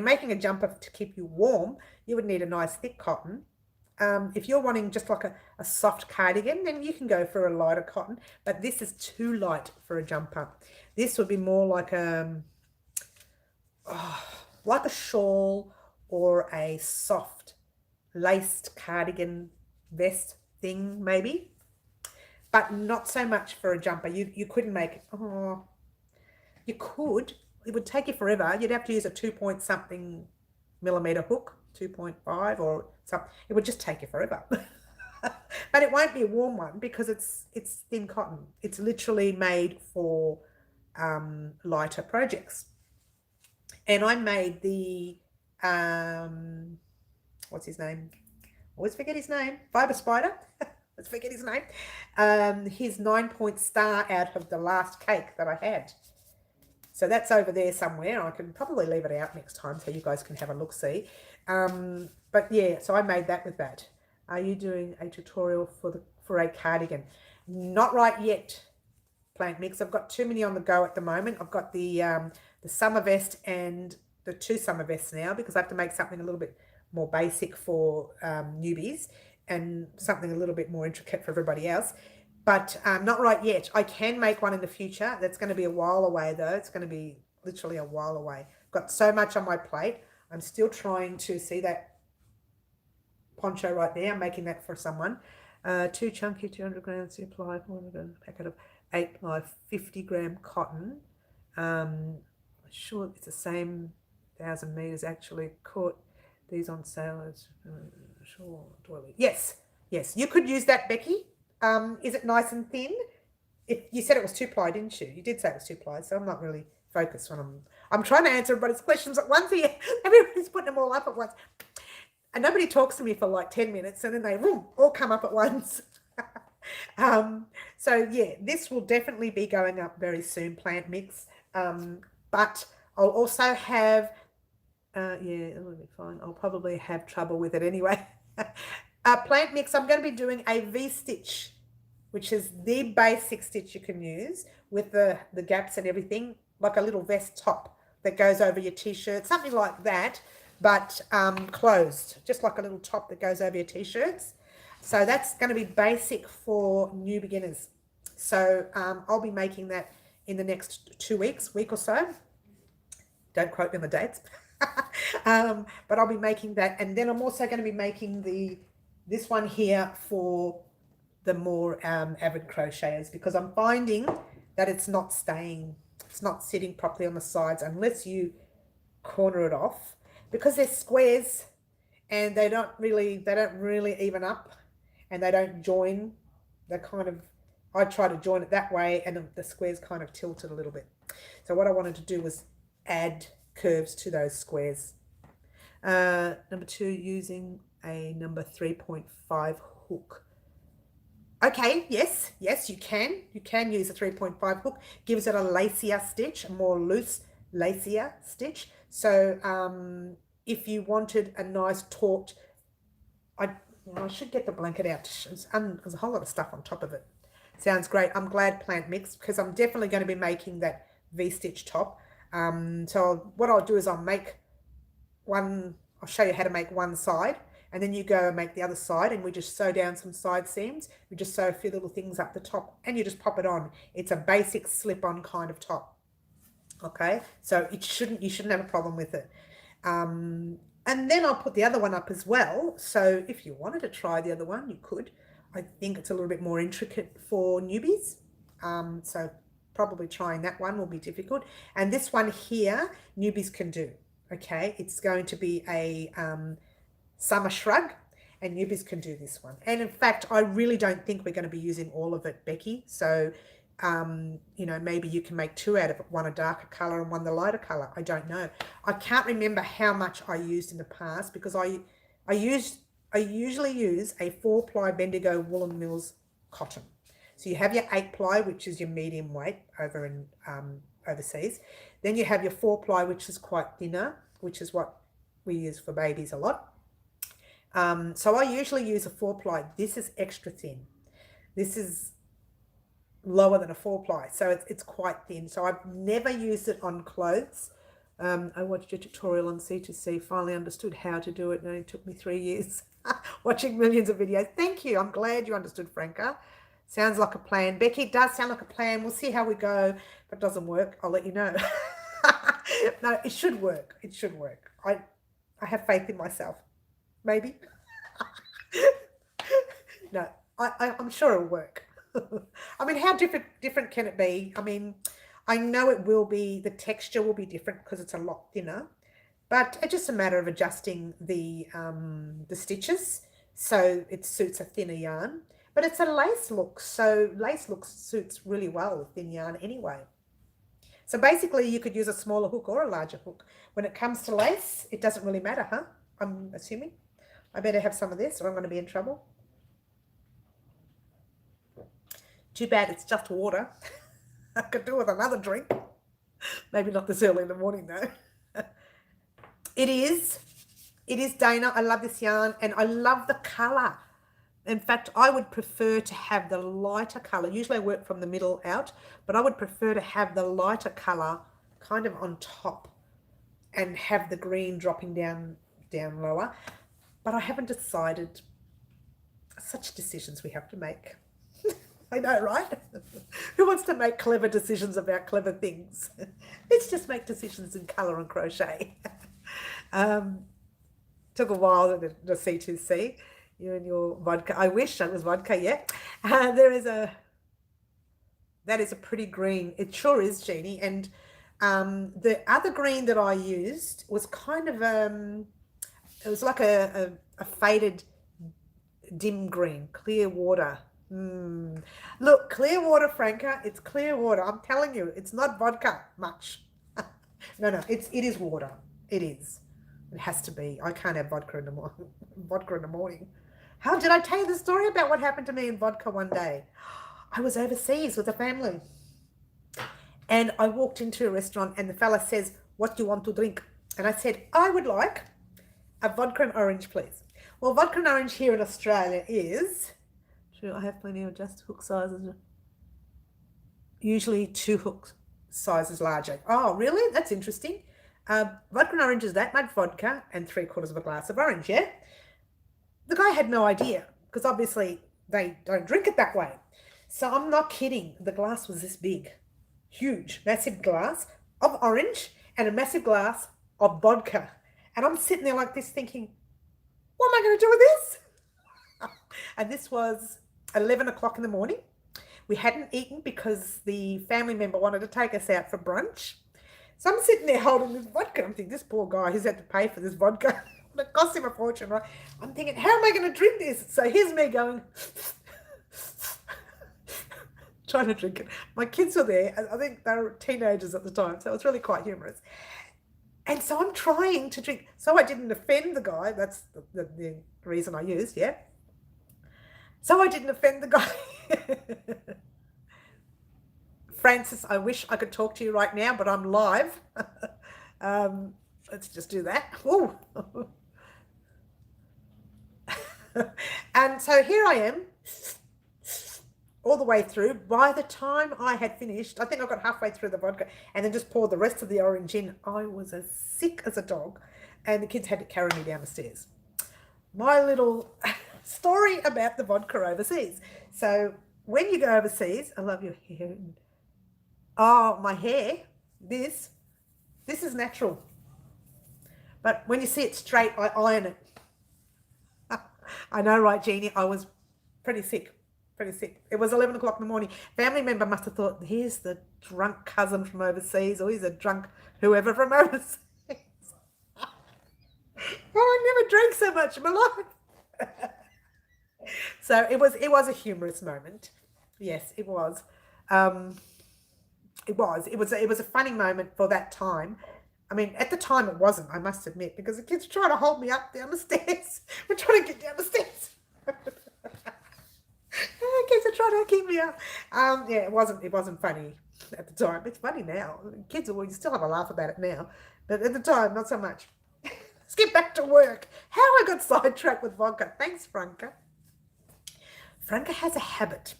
[SPEAKER 1] making a jumper to keep you warm, you would need a nice thick cotton. If you're wanting just like a soft cardigan, then you can go for a lighter cotton. But this is too light for a jumper. This would be more like a shawl or a soft laced cardigan vest thing maybe, but not so much for a jumper. You couldn't make it. Oh, you could. It would take you forever. You'd have to use a 2 something millimeter hook, 2.5 or something. It would just take you forever. But it won't be a warm one because it's thin cotton. It's literally made for lighter projects. And I made the what's his name? Always forget his name. Fiber Spider. Let's forget his name. His 9-point star out of the last cake that I had. So that's over there somewhere. I can probably leave it out next time so you guys can have a look-see. But yeah, so I made that with that. Are you doing a tutorial for a cardigan? Not right yet, Plant Mix. I've got too many on the go at the moment. I've got the summer vest and the 2 summer vests now because I have to make something a little bit more basic for newbies and something a little bit more intricate for everybody else. But not right yet. I can make one in the future. That's going to be a while away though. It's going to be literally a while away. I've got so much on my plate. I'm still trying to see that poncho right there. I'm making that for someone. 2 chunky 200 grams supply, a packet of 8 by 50 gram cotton. Sure it's the same 1,000 meters actually. Caught these on sale as sure doilies. Yes, you could use that, Becky. Is it nice and thin? You said it was 2-ply, didn't you? You did say it was 2-ply, so I'm not really focused when I'm trying to answer everybody's questions at once here. Everybody's putting them all up at once. And nobody talks to me for like 10 minutes and then they all come up at once. So yeah, this will definitely be going up very soon, Plant Mix. But I'll also have, yeah, it'll be fine. I'll probably have trouble with it anyway. Plant Mix, I'm going to be doing a V-stitch, which is the basic stitch you can use with the gaps and everything, like a little vest top that goes over your t-shirt, something like that, but closed, just like a little top that goes over your t-shirts. So that's going to be basic for new beginners. So I'll be making that in the next 2 weeks, week or so. Don't quote me on the dates. But I'll be making that. And then I'm also going to be making this one here for the more avid crocheters, because I'm finding that it's not sitting properly on the sides unless you corner it off, because they're squares and they don't really even up and they don't join. I try to join it that way and the squares kind of tilted a little bit. So what I wanted to do was add curves to those squares. Number 2, using a number 3.5 hook. Okay, yes, you can. You can use a 3.5 hook. Gives it a lacier stitch, a more loose, lacier stitch. So if you wanted a nice taut, I should get the blanket out. There's a whole lot of stuff on top of it. Sounds great. I'm glad plant mix because I'm definitely going to be making that V-stitch top. So what I'll do is I'll show you how to make one side, and then you go and make the other side, and we just sew down some side seams. We just sew a few little things up the top, and you just pop it on. It's a basic slip-on kind of top. Okay, so you shouldn't have a problem with it. And then I'll put the other one up as well. So if you wanted to try the other one, you could. I think it's a little bit more intricate for newbies. So probably trying that one will be difficult. And this one here, newbies can do. Okay, it's going to be a summer shrug, and newbies can do this one. And in fact, I really don't think we're going to be using all of it, Becky. So, you know, maybe you can make two out of it, one a darker color and one the lighter color. I don't know. I can't remember how much I used in the past because I usually use a 4-ply Bendigo Woolen Mills cotton. So you have your 8-ply, which is your medium weight over in overseas. Then you have your 4-ply, which is quite thinner, which is what we use for babies a lot. So I usually use a 4-ply. This is extra thin. This is lower than a 4-ply, so it's quite thin. So I've never used it on clothes. I watched a tutorial on C2C, finally understood how to do it, and it took me 3 years watching millions of videos. Thank you. I'm glad you understood, Franca. Sounds like a plan. Becky, it does sound like a plan. We'll see how we go. If it doesn't work, I'll let you know. No, it should work. It should work. I have faith in myself. Maybe. No, I'm sure it'll work. I mean, how different can it be? I mean, I know it will be, the texture will be different because it's a lot thinner, but it's just a matter of adjusting the stitches so it suits a thinner yarn. But it's a lace look, so lace look suits really well with thin yarn anyway. So basically you could use a smaller hook or a larger hook. When it comes to lace, it doesn't really matter, huh? I'm assuming. I better have some of this or I'm going to be in trouble. Too bad it's just water. I could do with another drink. Maybe not this early in the morning though. It is Dana. I love this yarn and I love the colour. In fact, I would prefer to have the lighter colour. Usually I work from the middle out, but I would prefer to have the lighter colour kind of on top and have the green dropping down lower. But I haven't decided. Such decisions we have to make. I know, right? Who wants to make clever decisions about clever things? Let's just make decisions in colour and crochet. Took a while to C2C. You and your vodka. I wish that was vodka, yeah. That is a pretty green. It sure is, Jeannie. And the other green that I used was kind of, it was like a faded dim green, clear water. Look, clear water, Franca. It's clear water. I'm telling you, it's not vodka much. No, it is water. It is. It has to be. I can't have vodka in the morning. Vodka in the morning. How did I tell you the story about what happened to me in vodka one day? I was overseas with a family. And I walked into a restaurant and the fella says, "What do you want to drink?" And I said, "I would like a vodka and orange, please." Well, vodka and orange here in Australia is... True, I have plenty of just hook sizes. Usually 2 hook sizes larger. Oh, really? That's interesting. Vodka and orange is that much vodka and 3/4 of a glass of orange, yeah? The guy had no idea because obviously they don't drink it that way. So I'm not kidding. The glass was this big, huge, massive glass of orange and a massive glass of vodka. And I'm sitting there like this thinking, what am I going to do with this? And this was 11 o'clock in the morning. We hadn't eaten because the family member wanted to take us out for brunch. So I'm sitting there holding this vodka. I'm thinking, this poor guy, he's had to pay for this vodka. It cost him a fortune, right? I'm thinking, how am I going to drink this? So here's me going, trying to drink it. My kids were there. I think they were teenagers at the time, so it was really quite humorous. And so I'm trying to drink. So I didn't offend the guy. That's the reason I used, yeah. So I didn't offend the guy. Francis, I wish I could talk to you right now, but I'm live. um, let's just do that. Ooh. And so here I am, all the way through. By the time I had finished, I think I got halfway through the vodka and then just poured the rest of the orange in. I was as sick as a dog, and the kids had to carry me down the stairs. My little story about the vodka overseas. So when you go overseas, I love your hair. Oh, my hair, this is natural. But when you see it straight, I iron it. I know, right, Jeannie? I was pretty sick. Pretty sick. It was 11 o'clock in the morning. Family member must have thought, here's the drunk cousin from overseas, or he's a drunk whoever from overseas. Oh, I never drank so much in my life. So it was a humorous moment. Yes, it was. Um, it was a funny moment for that time. I mean, at the time it wasn't, I must admit, because the kids were trying to hold me up down the stairs. We're trying to get down the stairs. The kids are trying to keep me up. Yeah, it wasn't funny at the time. It's funny now. Kids, well, you still have a laugh about it now, but at the time, not so much. Let's get back to work. How I got sidetracked with vodka. Thanks, Franca. Franca has a habit.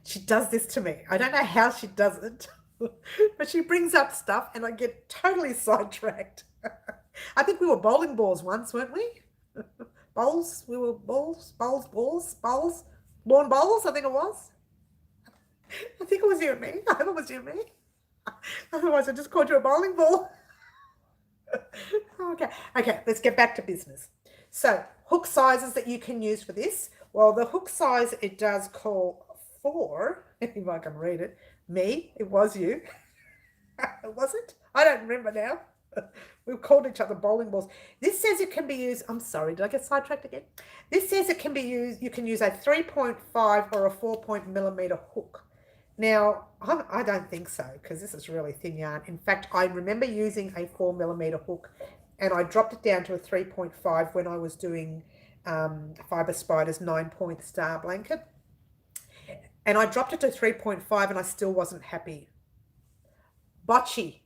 [SPEAKER 1] She does this to me. I don't know how she does it, but she brings up stuff and I get totally sidetracked. I think we were bowling balls once, weren't we? Bowls? We were balls, lawn bowls, I think it was. I think it was you and me. I hope it was you and me. Otherwise, I just called you a bowling ball. Okay, let's get back to business. So, hook sizes that you can use for this. Well, the hook size it does call for, if I can read it, me, it was you. Was it? I don't remember now. We've called each other bowling balls. This says it can be used, I'm sorry, did I get sidetracked again? This says it can be used, you can use a 3.5 or a 4 millimeter hook. Now, I don't think so, because this is really thin yarn. In fact, I remember using a 4 millimeter hook and I dropped it down to a 3.5 when I was doing Fiber Spider's 9-point star blanket. And I dropped it to 3.5 and I still wasn't happy. Bocce,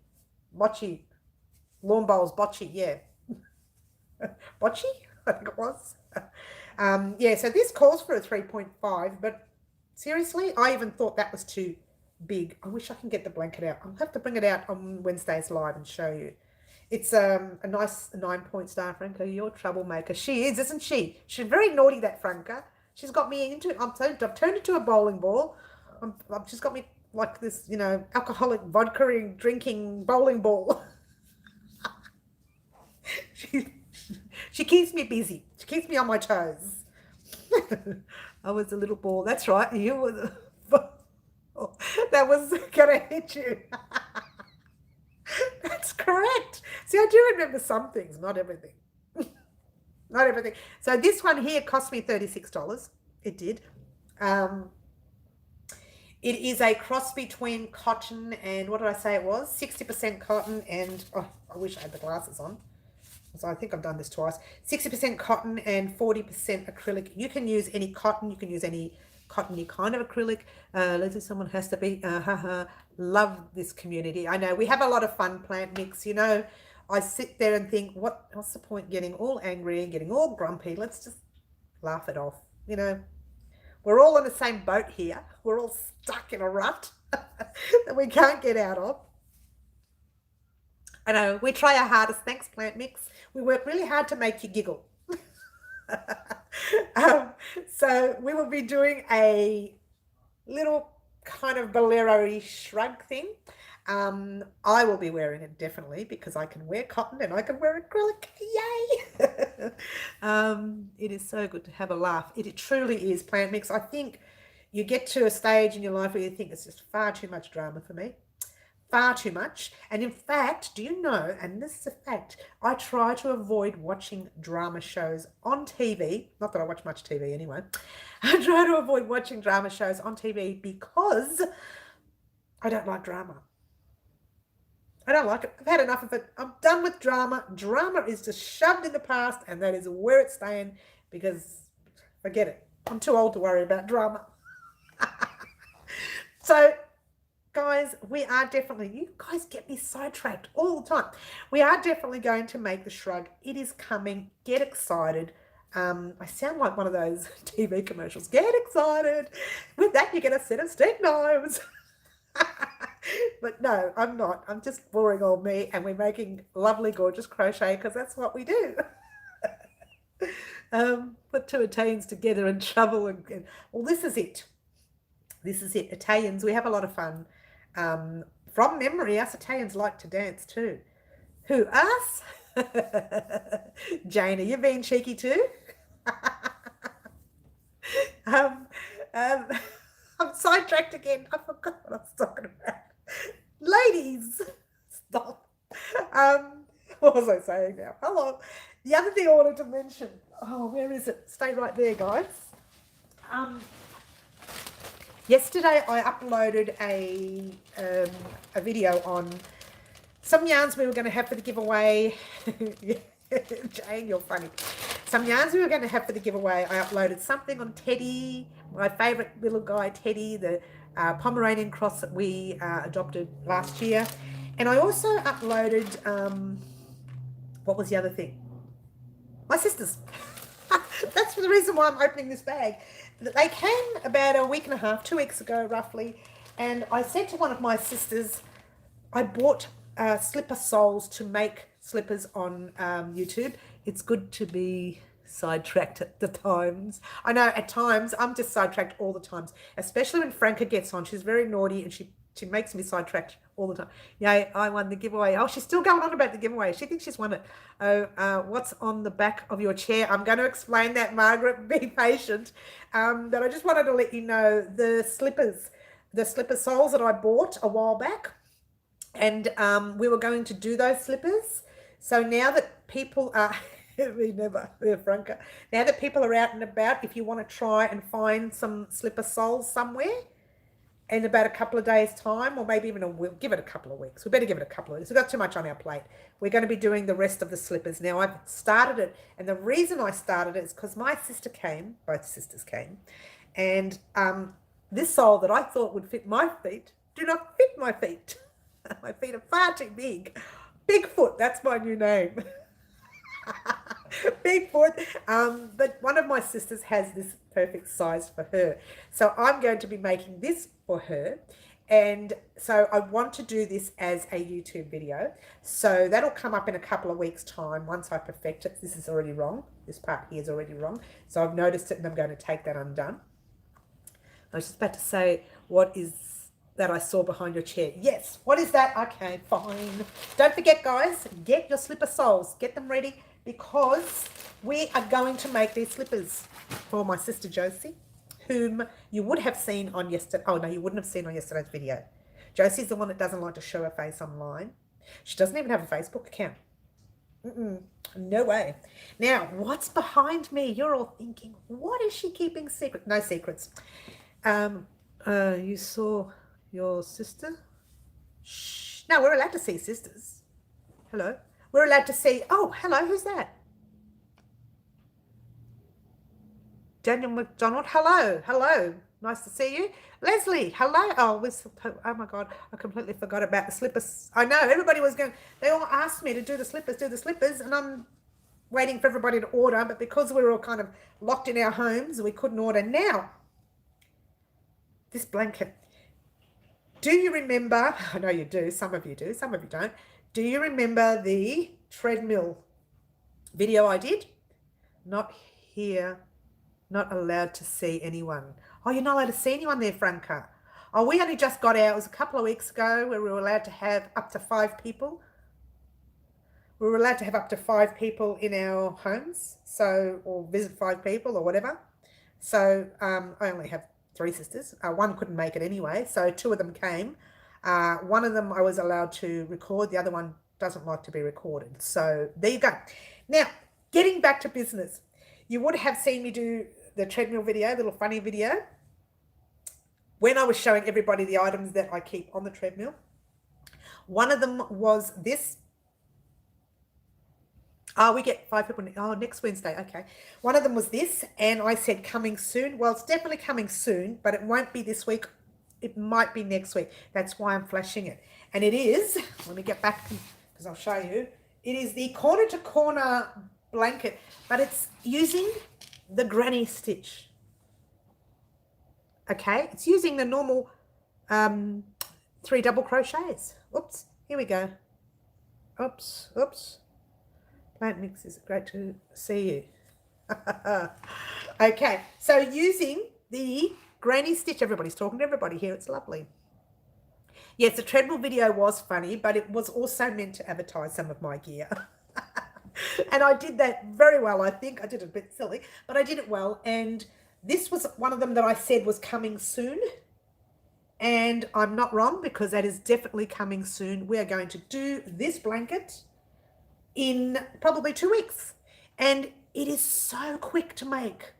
[SPEAKER 1] lawn bowls, bocce, yeah. Bocce, I think it was. Yeah, so this calls for a 3.5, but seriously, I even thought that was too big. I wish I can get the blanket out. I'll have to bring it out on Wednesday's live and show you. It's a nice 9-point star, Franca. You're a troublemaker. She is, isn't she? She's very naughty, that Franca. She's got me into, I've turned into a bowling ball. She's got me like this, alcoholic vodka drinking bowling ball. She keeps me busy. She keeps me on my toes. I was a little ball. That's right. You were the that was gonna hit you. That's correct. See, I do remember some things, not everything. Not everything. So this one here cost me $36. It did. It is a cross between cotton and, what did I say it was? 60% cotton and, oh, I wish I had the glasses on. So I think I've done this twice. 60% cotton and 40% acrylic. You can use any cotton. You can use any cottony kind of acrylic. Let's say someone has to be. Love this community. I know we have a lot of fun plant mix. I sit there and think, what's the point getting all angry and getting all grumpy? Let's just laugh it off. We're all in the same boat here. We're all stuck in a rut that we can't get out of. I know, we try our hardest. Thanks, Plant Mix. We work really hard to make you giggle. So we will be doing a little kind of bolero-y shrug thing. I will be wearing it definitely because I can wear cotton and I can wear acrylic. Yay! It is so good to have a laugh. It truly is, Plant Mix. I think you get to a stage in your life where you think it's just far too much drama for me. Far too much. And in fact, do you know, and this is a fact, I try to avoid watching drama shows on TV. Not that I watch much TV anyway. I try to avoid watching drama shows on TV because I don't like drama. I don't like it. I've had enough of it. I'm done with drama. Drama is just shoved in the past and that is where it's staying because forget it. I'm too old to worry about drama. So, guys, we are definitely, you guys get me sidetracked all the time. We are definitely going to make the shrug. It is coming. Get excited. I sound like one of those TV commercials. Get excited. With that, you get a set of steak knives. But no, I'm not. I'm just boring old me, and we're making lovely, gorgeous crochet because that's what we do. Put two Italians together and trouble well, this is it. This is it. Italians, we have a lot of fun. From memory, us Italians like to dance too. Who, us? Jane, are you being cheeky too? um, um, I'm sidetracked again. I forgot what I was talking about. Ladies, stop. What was I saying now? Hello. The other thing I wanted to mention. Oh, where is it? Stay right there, guys. Yesterday I uploaded a video on some yarns we were going to have for the giveaway. Jane, you're funny. Some yarns we were going to have for the giveaway. I uploaded something on Teddy, my favourite little guy, Teddy, the Pomeranian cross that we adopted last year. And I also uploaded, what was the other thing? My sisters. That's the reason why I'm opening this bag. They came about a week and a half, 2 weeks ago roughly, and I said to one of my sisters, I bought slipper soles to make slippers on YouTube. It's good to be sidetracked at the times. I know at times I'm just sidetracked all the times, especially when Franca gets on. She's very naughty and she makes me sidetracked all the time. Yay, I won the giveaway. Oh, she's still going on about the giveaway. She thinks she's won it. Oh, what's on the back of your chair? I'm going to explain that, Margaret. Be patient. But I just wanted to let you know the slipper soles that I bought a while back. And we were going to do those slippers. So now that people are... Franca. Now that people are out and about, if you want to try and find some slipper soles somewhere, in about a couple of days' time, or maybe even we'll give it a couple of weeks. We better give it a couple of weeks. We've got too much on our plate. We're going to be doing the rest of the slippers. Now, I've started it, and the reason I started it is because my sister came, both sisters came, and this sole that I thought would fit my feet do not fit my feet. My feet are far too big. Bigfoot, that's my new name. Bigfoot. But one of my sisters has this perfect size for her. So I'm going to be making this for her. And so I want to do this as a YouTube video. So that'll come up in a couple of weeks' time once I perfect it. This is already wrong. This part here is already wrong. So I've noticed it and I'm going to take that undone. I was just about to say, what is that I saw behind your chair? Yes, what is that? Okay, fine. Don't forget, guys, get your slipper soles. Get them ready because we are going to make these slippers for my sister Josie, whom you would have seen on yesterday. Oh, no, you wouldn't have seen on yesterday's video. Josie's the one that doesn't like to show her face online. She doesn't even have a Facebook account. No way. Now, what's behind me? You're all thinking, what is she keeping secret? No secrets. You saw your sister? Shh. No, we're allowed to see sisters. Hello. We're allowed to see. Oh, hello. Who's that? Daniel McDonald. Hello. Hello. Nice to see you. Leslie. Hello. Oh my God. I completely forgot about the slippers. I know. Everybody was going. They all asked me to do the slippers, and I'm waiting for everybody to order. But because we were all kind of locked in our homes, we couldn't order. Now, this blanket. Do you remember, I know you do, some of you do, some of you don't. Do you remember the treadmill video I did? Not here, not allowed to see anyone. Oh, you're not allowed to see anyone there, Franca. Oh, we only just got out, it was a couple of weeks ago where we were allowed to have up to 5 people. We were allowed to have up to 5 people in our homes, so, or visit 5 people or whatever. So I only have 3 sisters. One couldn't make it anyway, so 2 of them came. One of them I was allowed to record. The other one doesn't like to be recorded. So there you go. Now, getting back to business. You would have seen me do the treadmill video, little funny video, when I was showing everybody the items that I keep on the treadmill. One of them was this. Oh, we get 5 people. Oh, next Wednesday. Okay. One of them was this, and I said coming soon. Well, it's definitely coming soon, but it won't be this week. It might be next week. That's why I'm flashing it. And it is, let me get back because I'll show you. It is the corner to corner blanket, but it's using the granny stitch. Okay. It's using the normal 3 double crochets. Oops. Here we go. Oops. Oops. Plant mix, is great to see you. Okay, so using the granny stitch, everybody's talking to everybody here, it's lovely. Yes, the treadmill video was funny, but it was also meant to advertise some of my gear. And I did that very well, I think. I did it a bit silly, but I did it well. And this was one of them that I said was coming soon. And I'm not wrong, because that is definitely coming soon. We are going to do this blanket in probably 2 weeks, and it is so quick to make.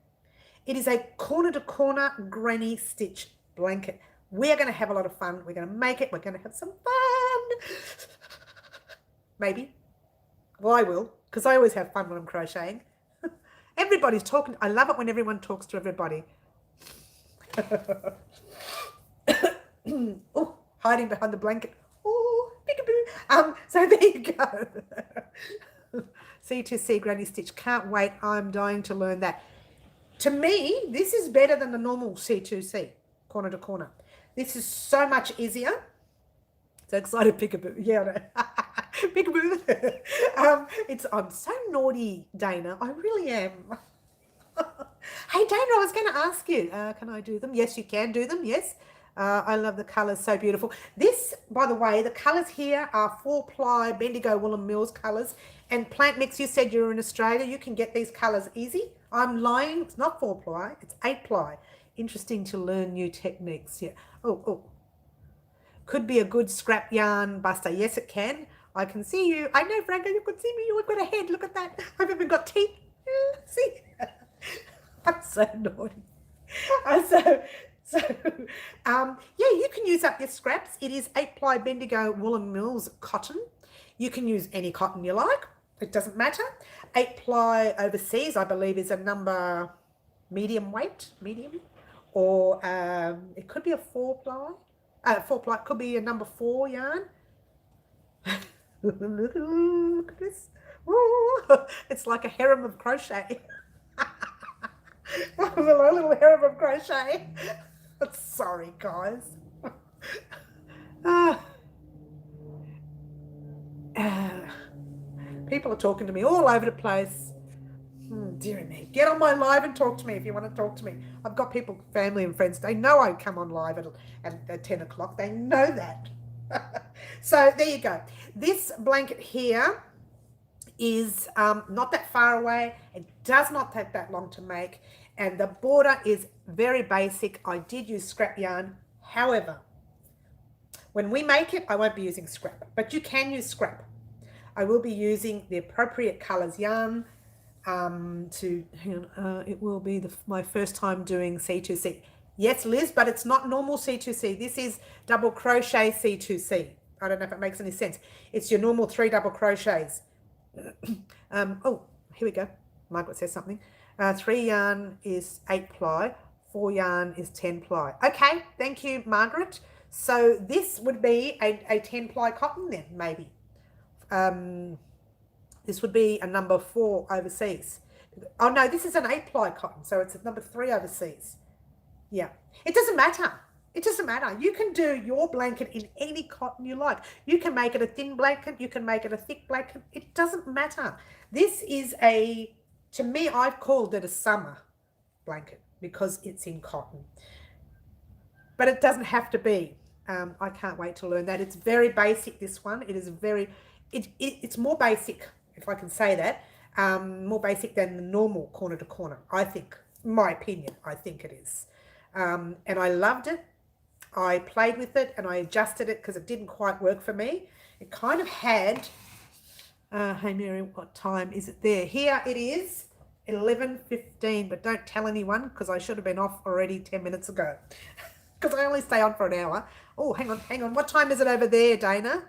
[SPEAKER 1] It is a corner to corner granny stitch blanket. We are going to have a lot of fun. We're going to make it. We're going to have some fun. Maybe. Well, I will, because I always have fun when I'm crocheting. Everybody's talking. I love it when everyone talks to everybody. Oh, hiding behind the blanket. Oh, peekaboo. So there you go. C2C granny stitch. Can't wait. I'm dying to learn that. To me, this is better than the normal C2C, corner to corner. This is so much easier. So excited, peekaboo. Yeah, peekaboo. I'm so naughty, Dana. I really am. Hey, Dana, I was going to ask you, can I do them? Yes, you can do them. Yes. I love the colours, so beautiful. This, by the way, the colours here are 4-ply Bendigo Woolen Mills colours. And Plant Mix, you said you're in Australia. You can get these colours easy. I'm lying. It's not 4-ply. It's 8-ply. Interesting to learn new techniques. Yeah. Oh. Could be a good scrap yarn buster. Yes, it can. I can see you. I know, Franco, you could see me. You've got a head. Look at that. I've even got teeth. See? I'm so naughty. Yeah, you can use up your scraps. It is 8-ply Bendigo Woolen Mills cotton. You can use any cotton you like. It doesn't matter. 8-ply overseas, I believe, is a number medium weight, or it could be a 4-ply. 4-ply could be a number 4 yarn. Look at this. Ooh, it's like a harem of crochet. A little harem of crochet. Sorry, guys. People are talking to me all over the place. Dear me. Get on my live and talk to me if you want to talk to me. I've got people, family and friends. They know I come on live at 10 o'clock. They know that. So there you go. This blanket here is not that far away. It does not take that long to make. And the border is very basic. I did use scrap yarn. However, when we make it, I won't be using scrap, but you can use scrap. I will be using the appropriate colors yarn it will be my first time doing C2C. Yes, Liz, but it's not normal C2C. This is double crochet C2C. I don't know if it makes any sense. It's your normal 3 double crochets. Oh, here we go. Margaret says something. 3 yarn is 8-ply. 4 yarn is 10-ply. Okay, thank you, Margaret. So this would be a 10-ply cotton then, maybe. This would be a number 4 overseas. Oh, no, this is an 8-ply cotton, so it's a number 3 overseas. Yeah, it doesn't matter. It doesn't matter. You can do your blanket in any cotton you like. You can make it a thin blanket. You can make it a thick blanket. It doesn't matter. This is to me, I've called it a summer blanket because it's in cotton. But it doesn't have to be. I can't wait to learn that. It's very basic, this one. It is it's more basic, if I can say that, more basic than the normal corner to corner, I think. In my opinion, I think it is. And I loved it. I played with it and I adjusted it because it didn't quite work for me. It kind of had, hey Mary, what time is it there? Here it is, 11:15, but don't tell anyone because I should have been off already 10 minutes ago because I only stay on for an hour. Oh, hang on. What time is it over there, Dana?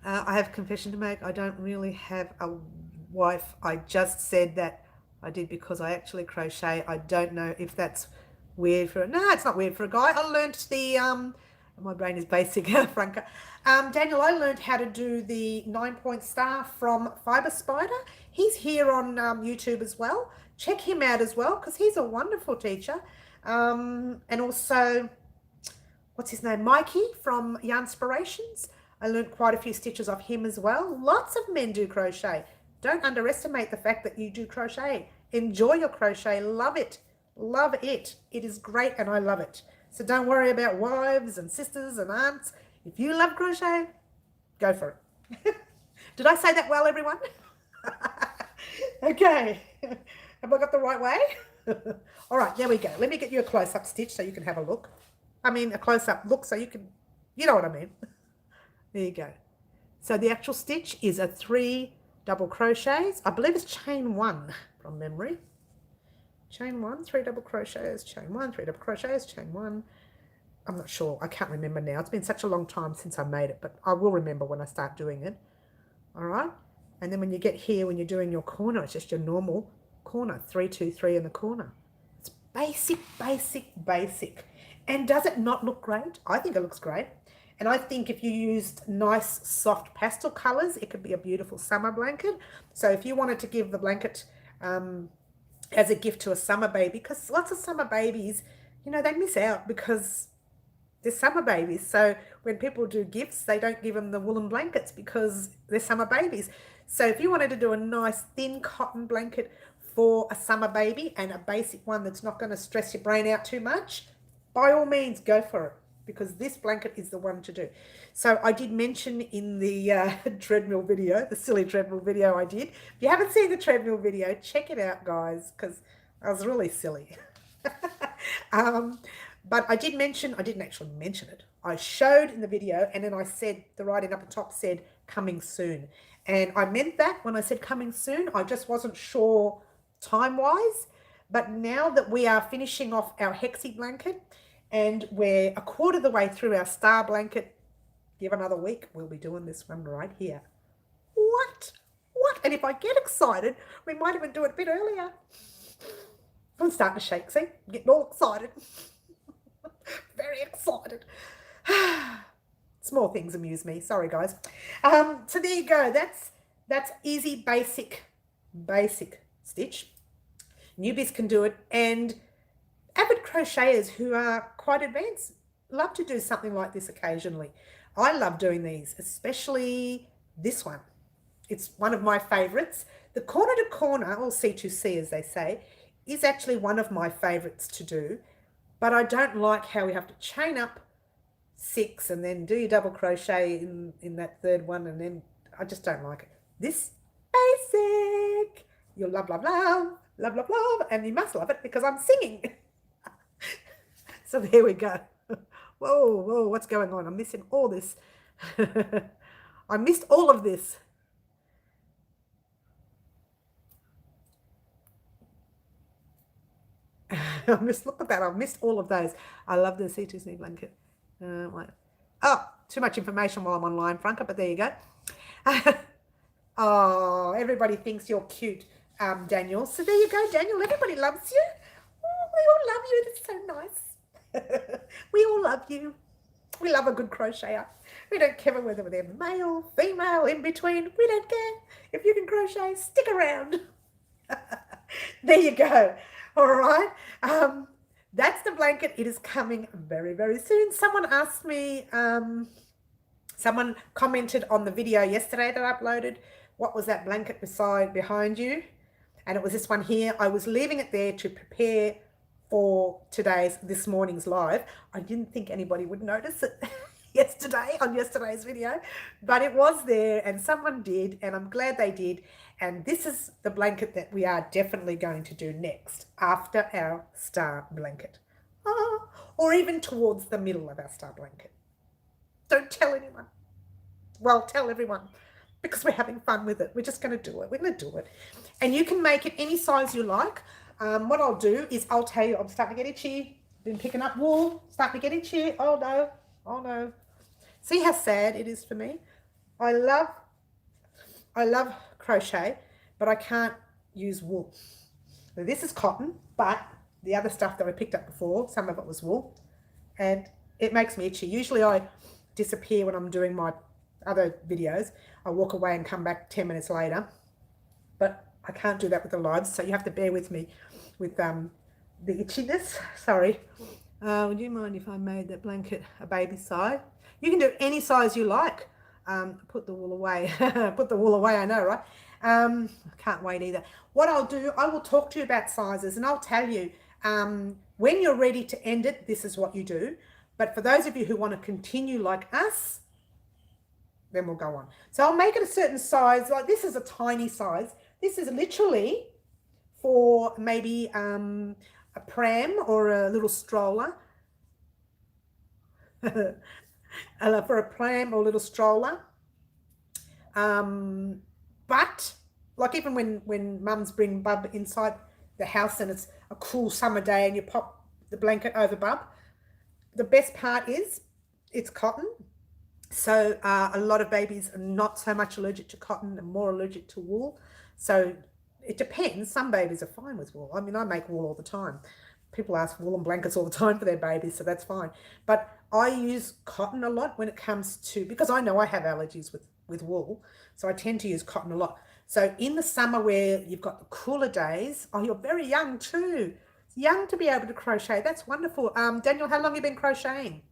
[SPEAKER 1] I have a confession to make. I don't really have a wife. I just said that I did because I actually crochet. I don't know if that's weird for... No, it's not weird for a guy. I learnt the... my brain is basic, Franca. Daniel, I learned how to do the 9-point star from Fiber Spider. He's here on YouTube as well. Check him out as well because he's a wonderful teacher. And also, what's his name? Mikey from Yarnspirations. I learned quite a few stitches off him as well. Lots of men do crochet. Don't underestimate the fact that you do crochet. Enjoy your crochet. Love it. Love it. It is great and I love it. So don't worry about wives and sisters and aunts. If you love crochet, go for it. Did I say that well, everyone? Okay. Have I got the right way? All right, there we go. Let me get you a close-up stitch so you can have a look. I mean, a close-up look so you can, you know what I mean. There you go. So the actual stitch is a 3 double crochets. I believe it's chain 1 from memory. Chain 1, 3 double crochets, chain 1, 3 double crochets, chain 1. I'm not sure. I can't remember now. It's been such a long time since I made it, but I will remember when I start doing it. All right. And then when you get here, when you're doing your corner, it's just your normal corner, 3, 2, 3 in the corner. It's basic, basic, basic. And does it not look great? I think it looks great. And I think if you used nice, soft pastel colors, it could be a beautiful summer blanket. So if you wanted to give the blanket as a gift to a summer baby, because lots of summer babies, you know, they miss out because they're summer babies. So when people do gifts, they don't give them the woolen blankets because they're summer babies. So if you wanted to do a nice thin cotton blanket for a summer baby and a basic one that's not going to stress your brain out too much, by all means, go for it, because this blanket is the one to do. So I did mention in the treadmill video, the silly treadmill video I did. If you haven't seen the treadmill video, check it out, guys, because I was really silly. But I did mention, I didn't actually mention it. I showed in the video, and then I said, the writing up the top said, coming soon. And I meant that when I said coming soon. I just wasn't sure time-wise. But now that we are finishing off our hexie blanket, and we're a quarter of the way through our star blanket, give another week, we'll be doing this one right here. What? And if I get excited, we might even do it a bit earlier. I'm starting to shake, see? I'm getting all excited. Very excited. Small things amuse me. Sorry, guys. So there you go. That's easy, basic stitch. Newbies can do it, and avid crocheters who are quite advanced love to do something like this occasionally. I love doing these, especially this one. It's one of my favorites. The corner to corner, or C2C as they say, is actually one of my favorites to do, but I don't like how we have to chain up 6 and then do your double crochet in that third one, and then I just don't like it. This basic, you'll love, love, love, love, love, love, and you must love it because I'm singing. So there we go. Whoa, what's going on? I'm missing all this. I missed all of this. Look at that. I missed all of those. I love the C2C blanket. Oh, too much information while I'm online, Franca, but there you go. Oh, everybody thinks you're cute, Daniel. So there you go, Daniel. Everybody loves you. Oh, we all love you. It's so nice. We all love you. We love a good crocheter. We don't care whether they're male, female, in between. We don't care. If you can crochet, stick around. There you go. All right. That's the blanket. It is coming very, very soon. Someone asked me, someone commented on the video yesterday that I uploaded, what was that blanket behind you? And it was this one here. I was leaving it there to prepare for this morning's live. I didn't think anybody would notice it on yesterday's video, but it was there and someone did, and I'm glad they did. And this is the blanket that we are definitely going to do next after our star blanket, or even towards the middle of our star blanket. Don't tell anyone. Well, tell everyone, because we're having fun with it. We're just going to do it. We're going to do it. And you can make it any size you like. What I'll do is I'll tell you, I'm starting to get itchy. Been picking up wool, starting to get itchy. Oh no. See how sad it is for me? I love crochet, but I can't use wool. So this is cotton, but the other stuff that I picked up before, some of it was wool, and it makes me itchy. Usually I disappear when I'm doing my other videos. I walk away and come back 10 minutes later, but I can't do that with the lives, so you have to bear with me with the itchiness. Sorry. Would you mind if I made that blanket a baby size? You can do any size you like. Put the wool away. Put the wool away, I know, right? I can't wait either. What I'll do, I will talk to you about sizes, and I'll tell you when you're ready to end it, this is what you do. But for those of you who want to continue like us, then we'll go on. So I'll make it a certain size. Like this is a tiny size. This is literally for maybe a pram or a little stroller. For a pram or a little stroller. But like even when mums bring Bub inside the house and it's a cool summer day and you pop the blanket over Bub, the best part is it's cotton. So a lot of babies are not so much allergic to cotton and more allergic to wool. So it depends. Some babies are fine with wool. I mean, I make wool all the time. People ask for woolen blankets all the time for their babies, so that's fine. But I use cotton a lot when it comes to, because I know I have allergies with wool, so I tend to use cotton a lot. So in the summer where you've got the cooler days, oh, you're very young too. It's young to be able to crochet. That's wonderful. Daniel, how long have you been crocheting?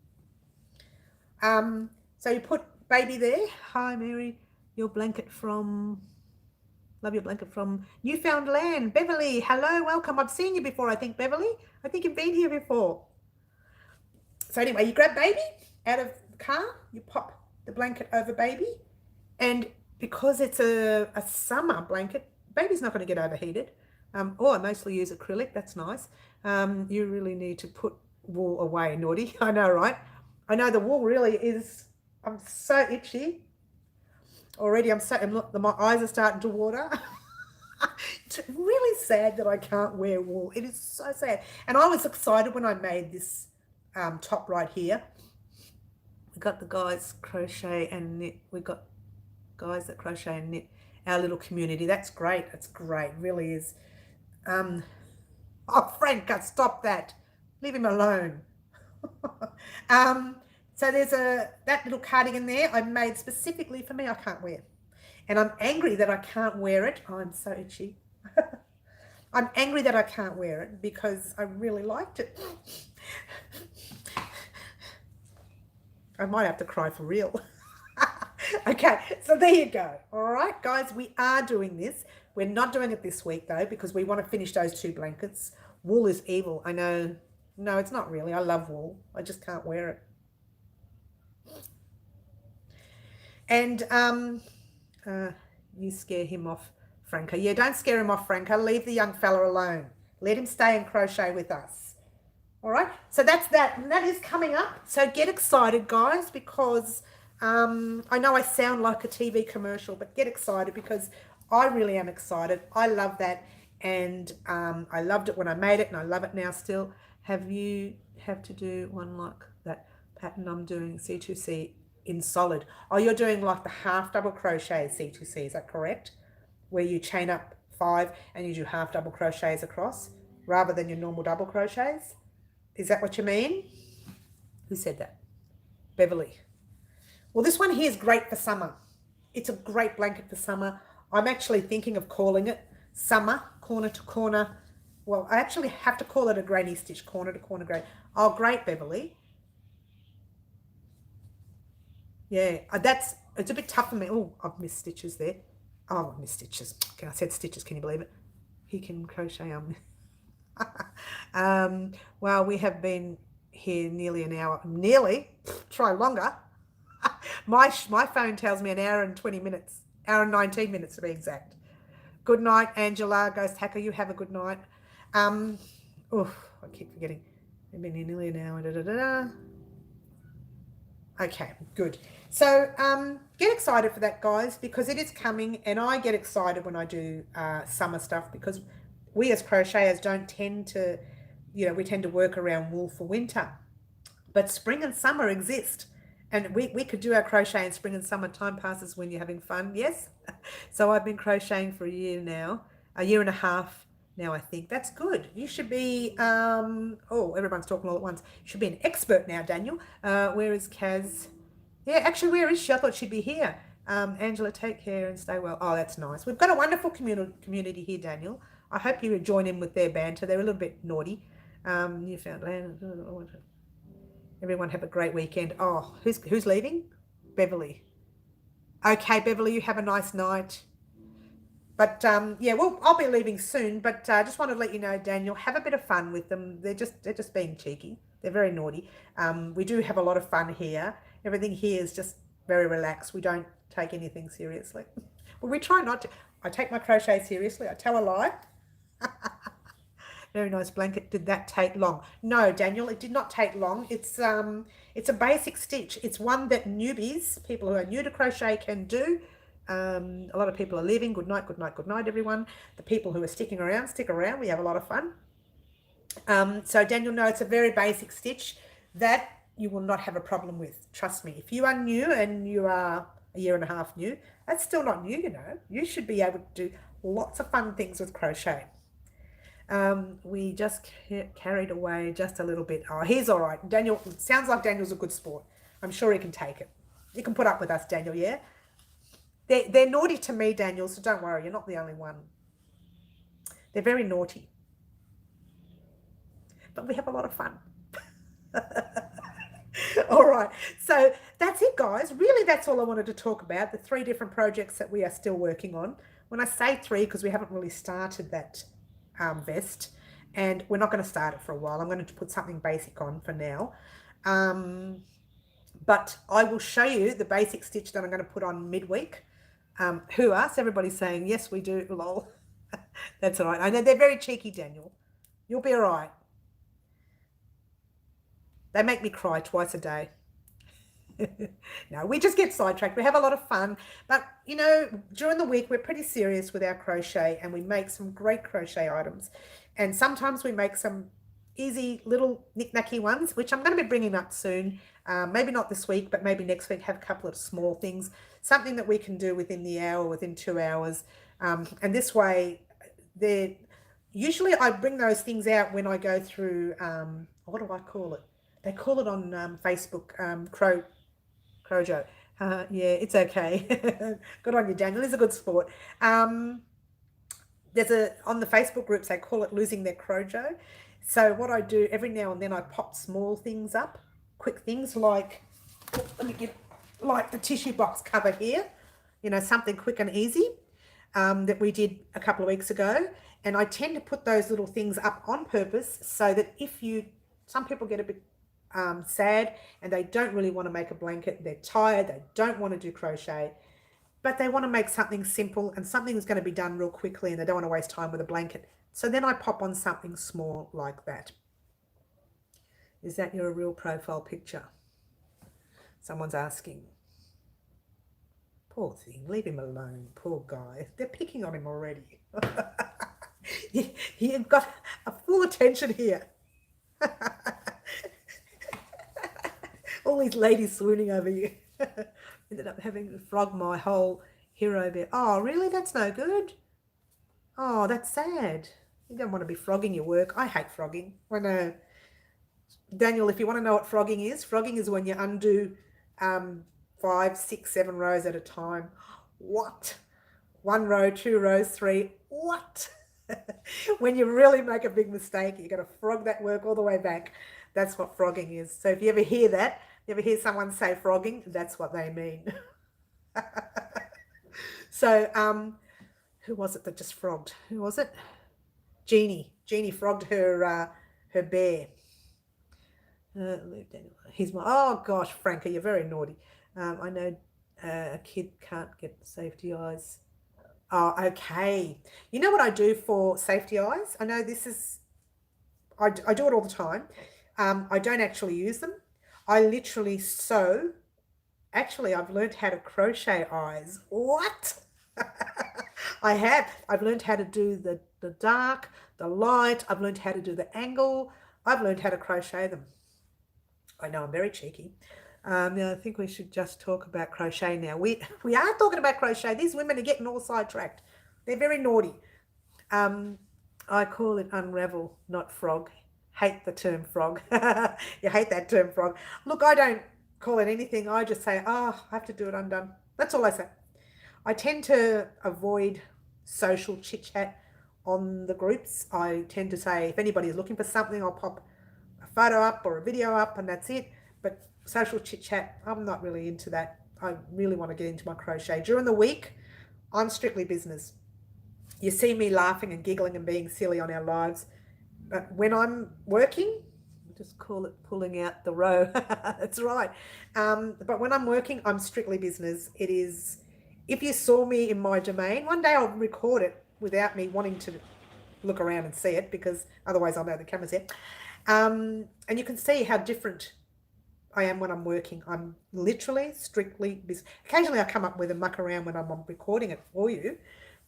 [SPEAKER 1] So you put baby there. Hi, Mary. Your blanket from... Love your blanket from Newfoundland. Beverly, hello, welcome. I've seen you before, I think, Beverly. I think you've been here before. So anyway, you grab baby out of the car, you pop the blanket over baby, and because it's a summer blanket, baby's not going to get overheated. I mostly use acrylic, that's nice. You really need to put wool away, naughty. I know, right? I know the wool really is, I'm so itchy. Already my eyes are starting to water. It's really sad that I can't wear wool. It is so sad. And I was excited when I made this top right here. We got the guys crochet and knit. We got guys that crochet and knit. Our little community. That's great. That's great. It really is. Oh, Frank, stop that. Leave him alone. So there's that little cardigan there I made specifically for me. I can't wear. And I'm angry that I can't wear it. Oh, I'm so itchy. I'm angry that I can't wear it because I really liked it. I might have to cry for real. Okay, so there you go. All right, guys, we are doing this. We're not doing it this week, though, because we want to finish those 2 blankets. Wool is evil. I know. No, it's not really. I love wool. I just can't wear it. And you scare him off, Franca. Yeah, don't scare him off, Franca. Leave the young fella alone. Let him stay and crochet with us. All right, so that's that, and that is coming up. So get excited, guys, because I know I sound like a TV commercial, but get excited because I really am excited. I love that, and I loved it when I made it, and I love it now still. Have to do one like that pattern I'm doing, C2C in solid? Oh, you're doing like the half double crochet C2C, is that correct? Where you chain up 5 and you do half double crochets across rather than your normal double crochets? Is that what you mean? Who said that? Beverly. Well, this one here is great for summer. It's a great blanket for summer. I'm actually thinking of calling it summer corner to corner. Well, I actually have to call it a granny stitch, corner to corner granny. Oh, great, Beverly. Yeah, it's a bit tough for me. Oh, I've missed stitches there. Oh, I've missed stitches. Okay, I said stitches. Can you believe it? He can crochet on. Well, we have been here nearly an hour. Nearly. Try longer. My phone tells me an hour and 20 minutes. Hour and 19 minutes to be exact. Good night, Angela. Ghost Hacker, you have a good night. I keep forgetting. We've been here nearly an hour. Okay, good. So get excited for that, guys, because it is coming, and I get excited when I do summer stuff because we as crocheters don't tend to, we tend to work around wool for winter. But spring and summer exist, And we could do our crochet in spring and summer. Time passes when you're having fun. Yes. So I've been crocheting for a year now, a year and a half now, I think. That's good. You should be, oh, everyone's talking all at once. You should be an expert now, Daniel. Where is Kaz? Yeah, actually, where is she? I thought she'd be here. Angela, take care and stay well. Oh, that's nice. We've got a wonderful community here, Daniel. I hope you join in with their banter. They're a little bit naughty. Newfoundland. Everyone have a great weekend. Oh, who's leaving? Beverly. Okay, Beverly, you have a nice night. But yeah, well, I'll be leaving soon. But I just wanted to let you know, Daniel, have a bit of fun with them. They're just being cheeky. They're very naughty. We do have a lot of fun here. Everything here is just very relaxed. We don't take anything seriously. Well, we try not to. I take my crochet seriously. I tell a lie. Very nice blanket. Did that take long? No, Daniel, it did not take long. It's a basic stitch. It's one that newbies, people who are new to crochet, can do. A lot of people are leaving. Good night, good night, good night, everyone. The people who are sticking around, stick around. We have a lot of fun. So Daniel, no, it's a very basic stitch that you will not have a problem with. Trust me. If you are new and you are a year and a half new, that's still not new, you know. You should be able to do lots of fun things with crochet. We just carried away just a little bit. Oh, he's all right. Daniel, sounds like Daniel's a good sport. I'm sure he can take it. You can put up with us, Daniel, yeah? They're naughty to me, Daniel, so don't worry. You're not the only one. They're very naughty. But we have a lot of fun. All right. So that's it, guys. Really, that's all I wanted to talk about, the 3 different projects that we are still working on. When I say 3, because we haven't really started that vest, and we're not going to start it for a while. I'm going to put something basic on for now. But I will show you the basic stitch that I'm going to put on midweek. Who us? Everybody's saying, yes, we do. Lol. That's all right. I know they're very cheeky, Daniel. You'll be all right. They make me cry twice a day. No, we just get sidetracked. We have a lot of fun. But, you know, during the week, we're pretty serious with our crochet, and we make some great crochet items. And sometimes we make some easy little knick-knacky ones, which I'm going to be bringing up soon. Maybe not this week, but maybe next week, have a couple of small things, something that we can do within the hour, within 2 hours. And this way, usually I bring those things out when I go through, what do I call it? They call it on Facebook, Crojo. Yeah, it's okay. Good on you, Daniel. He's a good sport. On the Facebook groups, they call it losing their crojo. So what I do every now and then, I pop small things up, quick things like, like the tissue box cover here, you know, something quick and easy that we did a couple of weeks ago. And I tend to put those little things up on purpose so that some people get a bit sad and they don't really want to make a blanket. They're tired. They don't want to do crochet, but they want to make something simple and something that's going to be done real quickly, and they don't want to waste time with a blanket. So then I pop on something small like that. Is that your real profile picture? Someone's asking. Poor thing, leave him alone. Poor guy. They're picking on him already. You've got a full attention here. All these ladies swooning over you. Ended up having to frog my whole hero bit. Oh, really? That's no good. Oh, that's sad. You don't want to be frogging your work. I hate frogging. I know. Daniel, if you want to know what frogging is when you undo 5, 6, 7 rows at a time. What? 1 row, 2 rows, 3. What? When you really make a big mistake, you're going to frog that work all the way back. That's what frogging is. So if you ever hear that, you ever hear someone say frogging, that's what they mean. So, who was it that just frogged? Who was it? Jeannie. Jeannie frogged her bear. Oh gosh, Franca, you're very naughty. I know a kid can't get safety eyes. Oh, okay. You know what I do for safety eyes? I know this is, I do it all the time. I don't actually use them. I literally sew. Actually, I've learned how to crochet eyes. What? I have. I've learned how to do the dark, the light. I've learned how to do the angle. I've learned how to crochet them. I know I'm very cheeky. Yeah, I think we should just talk about crochet now. We are talking about crochet. These women are getting all sidetracked. They're very naughty. Um, I call it unravel, not frog. Hate the term frog. You hate that term frog. Look, I don't call it anything. I just say, oh, I have to do it undone. That's all I say. I tend to avoid social chit chat on the groups. I tend to say, if anybody is looking for something, I'll pop a photo up or a video up and that's it. But social chit chat, I'm not really into that. I really want to get into my crochet. During the week, I'm strictly business. You see me laughing and giggling and being silly on our lives. But when I'm working, we'll just call it pulling out the row. That's right. But when I'm working, I'm strictly business. It is, if you saw me in my domain, one day I'll record it without me wanting to look around and see it because otherwise I'll know the camera's here. And you can see how different I am when I'm working. I'm literally strictly business. Occasionally I come up with a muck around when I'm recording it for you.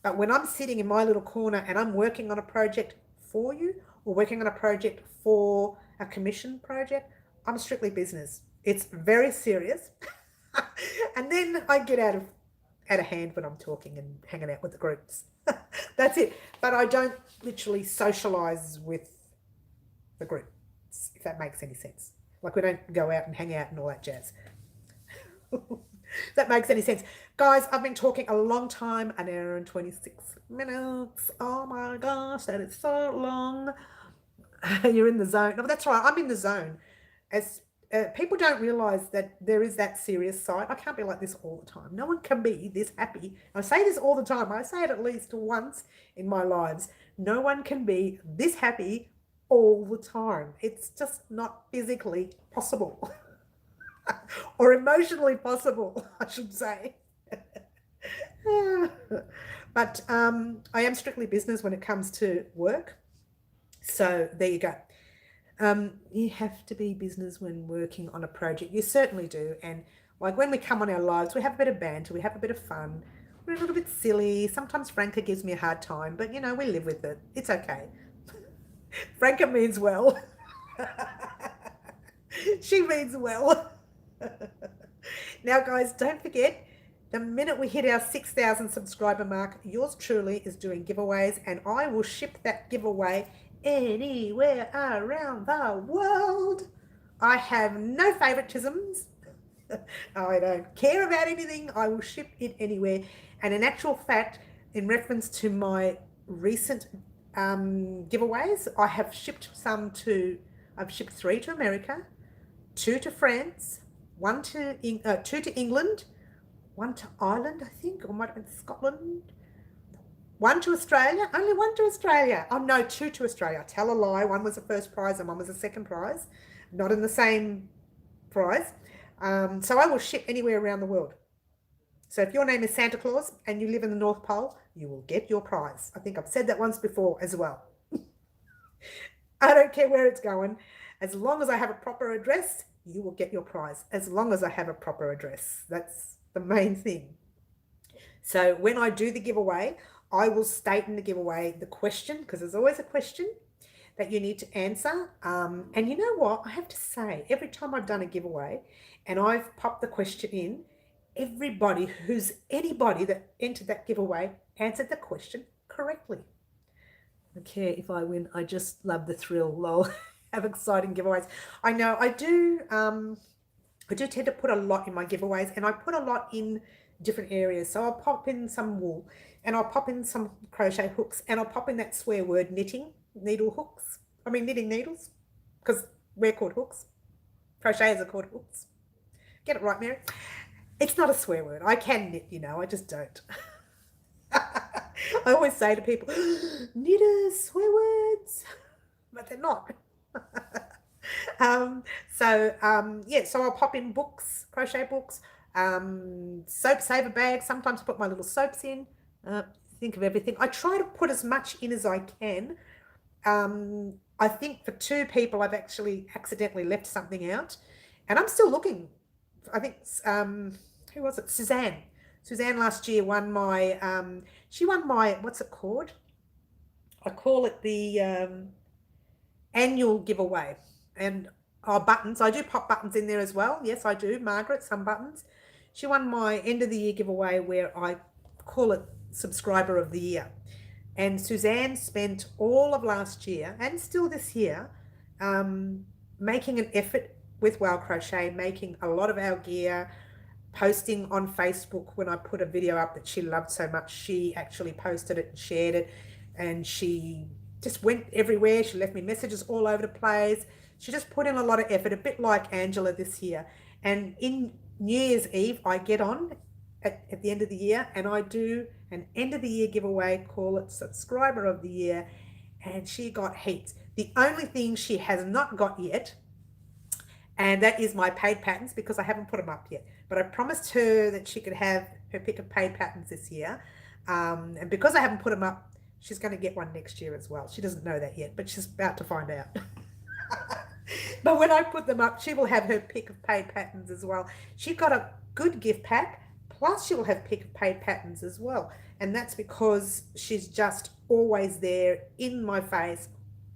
[SPEAKER 1] But when I'm sitting in my little corner and I'm working on a project for you or working on a project for a commission project, I'm strictly business. It's very serious. And then I get out of hand when I'm talking and hanging out with the groups. That's it. But I don't literally socialize with the group, if that makes any sense. Like we don't go out and hang out and all that jazz. That makes any sense. Guys, I've been talking a long time, an hour and 26 minutes. Oh my gosh, that is so long. You're in the zone. No, that's right, I'm in the zone. As people don't realize that there is that serious side. I can't be like this all the time. No one can be this happy. I say this all the time. I say it at least once in my lives. No one can be this happy all the time. It's just not physically possible. Or emotionally possible, I should say. But I am strictly business when it comes to work. So there you go. You have to be business when working on a project. You certainly do. And like when we come on our lives, we have a bit of banter, we have a bit of fun. We're a little bit silly. Sometimes Franca gives me a hard time, but you know, we live with it. It's okay. Franca means well. She means well. Now, guys, don't forget, the minute we hit our 6,000 subscriber mark, yours truly is doing giveaways, and I will ship that giveaway anywhere around the world. I have no favoritisms. I don't care about anything. I will ship it anywhere. And in actual fact, in reference to my recent giveaways, I have shipped I've shipped 3 to America, 2 to France, 2 to England, 1 to Ireland, I think, or might have been Scotland, 1 to Australia, only 1 to Australia. Oh no, 2 to Australia. I tell a lie. 1 was the first prize and 1 was the second prize, not in the same prize. So I will ship anywhere around the world. So if your name is Santa Claus and you live in the North Pole, you will get your prize. I think I've said that once before as well. I don't care where it's going. As long as I have a proper address, you will get your prize. As long as I have a proper address. That's the main thing. So when I do the giveaway, I will state in the giveaway the question, because there's always a question that you need to answer. And you know what? I have to say, every time I've done a giveaway and I've popped the question in, anybody that entered that giveaway answered the question correctly. I don't care if I win. I just love the thrill. Lol. Have exciting giveaways. I know I do tend to put a lot in my giveaways, and I put a lot in different areas. So I'll pop in some wool, and I'll pop in some crochet hooks, and I'll pop in that swear word, knitting needles, because we're called hooks. Crocheters are called hooks. Get it right, Mary? It's not a swear word. I can knit, you know, I just don't. I always say to people, knitters, swear words, but they're not. So I'll pop in books, crochet books, soap saver bags. Sometimes put my little soaps in. Think of everything. I try to put as much in as I can. I think for 2 people, I've actually accidentally left something out, and I'm still looking. I think, who was it? Suzanne. Suzanne last year won my, what's it called? I call it the annual giveaway. And Oh, buttons. I do pop buttons in there as well. Yes, I do. Margaret, some buttons. She won my end of the year giveaway where I call it subscriber of the year. And Suzanne spent all of last year and still this year making an effort with Wow Crochet, making a lot of our gear, posting on Facebook. When I put a video up that she loved so much, she actually posted it and shared it, and she just went everywhere. She left me messages all over the place. She just put in a lot of effort, a bit like Angela this year. And in New Year's Eve, I get on at the end of the year and I do an end of the year giveaway, call it subscriber of the year, and she got heaps. The only thing she has not got yet, and that is my paid patterns, because I haven't put them up yet. But I promised her that she could have her pick of paid patterns this year. And because I haven't put them up, she's going to get one next year as well. She doesn't know that yet, but she's about to find out. But when I put them up, she will have her pick of paid patterns as well. She got a good gift pack, plus she will have pick of paid patterns as well. And that's because she's just always there in my face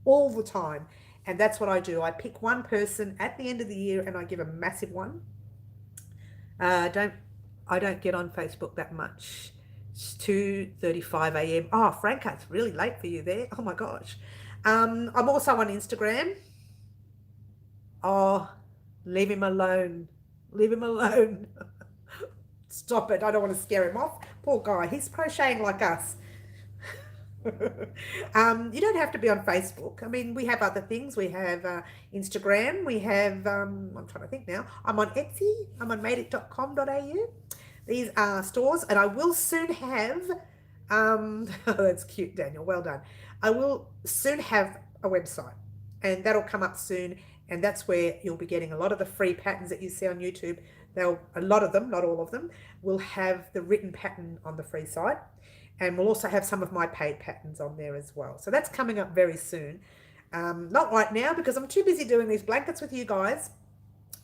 [SPEAKER 1] all the time. And that's what I do. I pick one person at the end of the year and I give a massive one. I don't get on Facebook that much. It's 2:35 a.m. Oh, Franca, it's really late for you there. Oh my gosh. I'm also on Instagram. Oh, leave him alone. Leave him alone. Stop it. I don't want to scare him off. Poor guy. He's crocheting like us. You don't have to be on Facebook. I mean, we have other things. We have Instagram. We have, I'm trying to think now. I'm on Etsy. I'm on madeit.com.au. These are stores, and I will soon have, oh, that's cute, Daniel. Well done. I will soon have a website, and that'll come up soon. And that's where you'll be getting a lot of the free patterns that you see on YouTube. A lot of them, not all of them, will have the written pattern on the free site. And we'll also have some of my paid patterns on there as well. So that's coming up very soon. Not right now, because I'm too busy doing these blankets with you guys.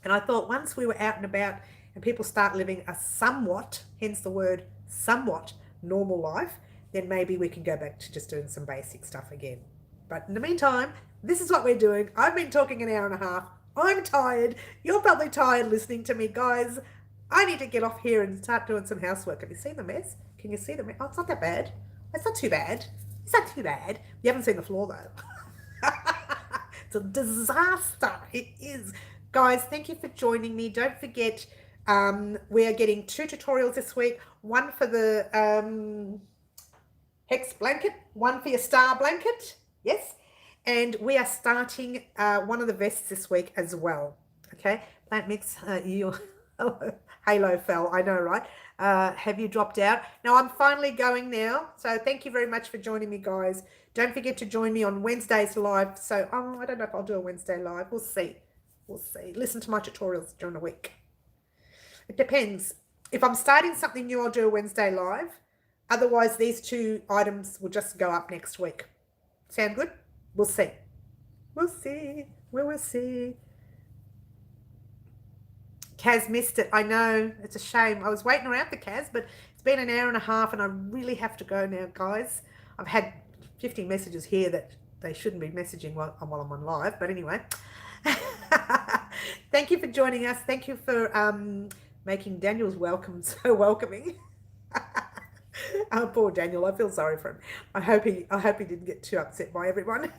[SPEAKER 1] And I thought once we were out and about and people start living a somewhat, hence the word somewhat, normal life, then maybe we can go back to just doing some basic stuff again. But in the meantime, this is what we're doing. I've been talking an hour and a half. I'm tired. You're probably tired listening to me, guys. I need to get off here and start doing some housework. Have you seen the mess? Can you see the mess? Oh, it's not that bad. It's not too bad. It's not too bad. You haven't seen the floor, though. It's a disaster. It is. Guys, thank you for joining me. Don't forget, we are getting 2 tutorials this week. One for the hex blanket, one for your star blanket. Yes. And we are starting one of the vests this week as well. Okay. Plant mix, you... Halo fell, I know, right? Have you dropped out? Now I'm finally going now. So thank you very much for joining me, guys. Don't forget to join me on Wednesdays live. So I don't know if I'll do a Wednesday live. We'll see. We'll see. Listen to my tutorials during the week. It depends. If I'm starting something new, I'll do a Wednesday live. Otherwise, these 2 items will just go up next week. Sound good? We'll see. We'll see. We will see. Kaz missed it. I know. It's a shame. I was waiting around for Kaz, but it's been an hour and a half and I really have to go now, guys. I've had 50 messages here that they shouldn't be messaging while I'm on live. But anyway, thank you for joining us. Thank you for making Daniel's welcome so welcoming. Oh, poor Daniel. I feel sorry for him. I hope he didn't get too upset by everyone.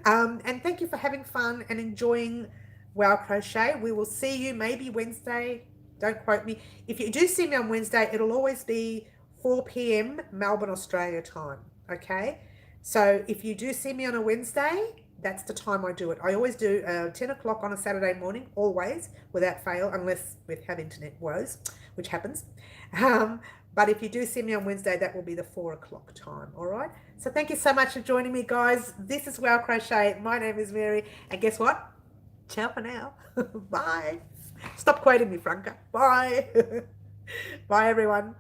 [SPEAKER 1] And thank you for having fun and enjoying Wow Crochet. We will see you maybe Wednesday. Don't quote me. If you do see me on Wednesday, it'll always be 4 p.m. Melbourne, Australia time. Okay? So if you do see me on a Wednesday, that's the time I do it. I always do 10 o'clock on a Saturday morning, always, without fail, unless we have internet woes, which happens. But if you do see me on Wednesday, that will be the 4 o'clock time. All right? So thank you so much for joining me, guys. This is Wow Crochet. My name is Mary. And guess what? Ciao for now. Bye. Stop quoting me, Franca. Bye. Bye, everyone.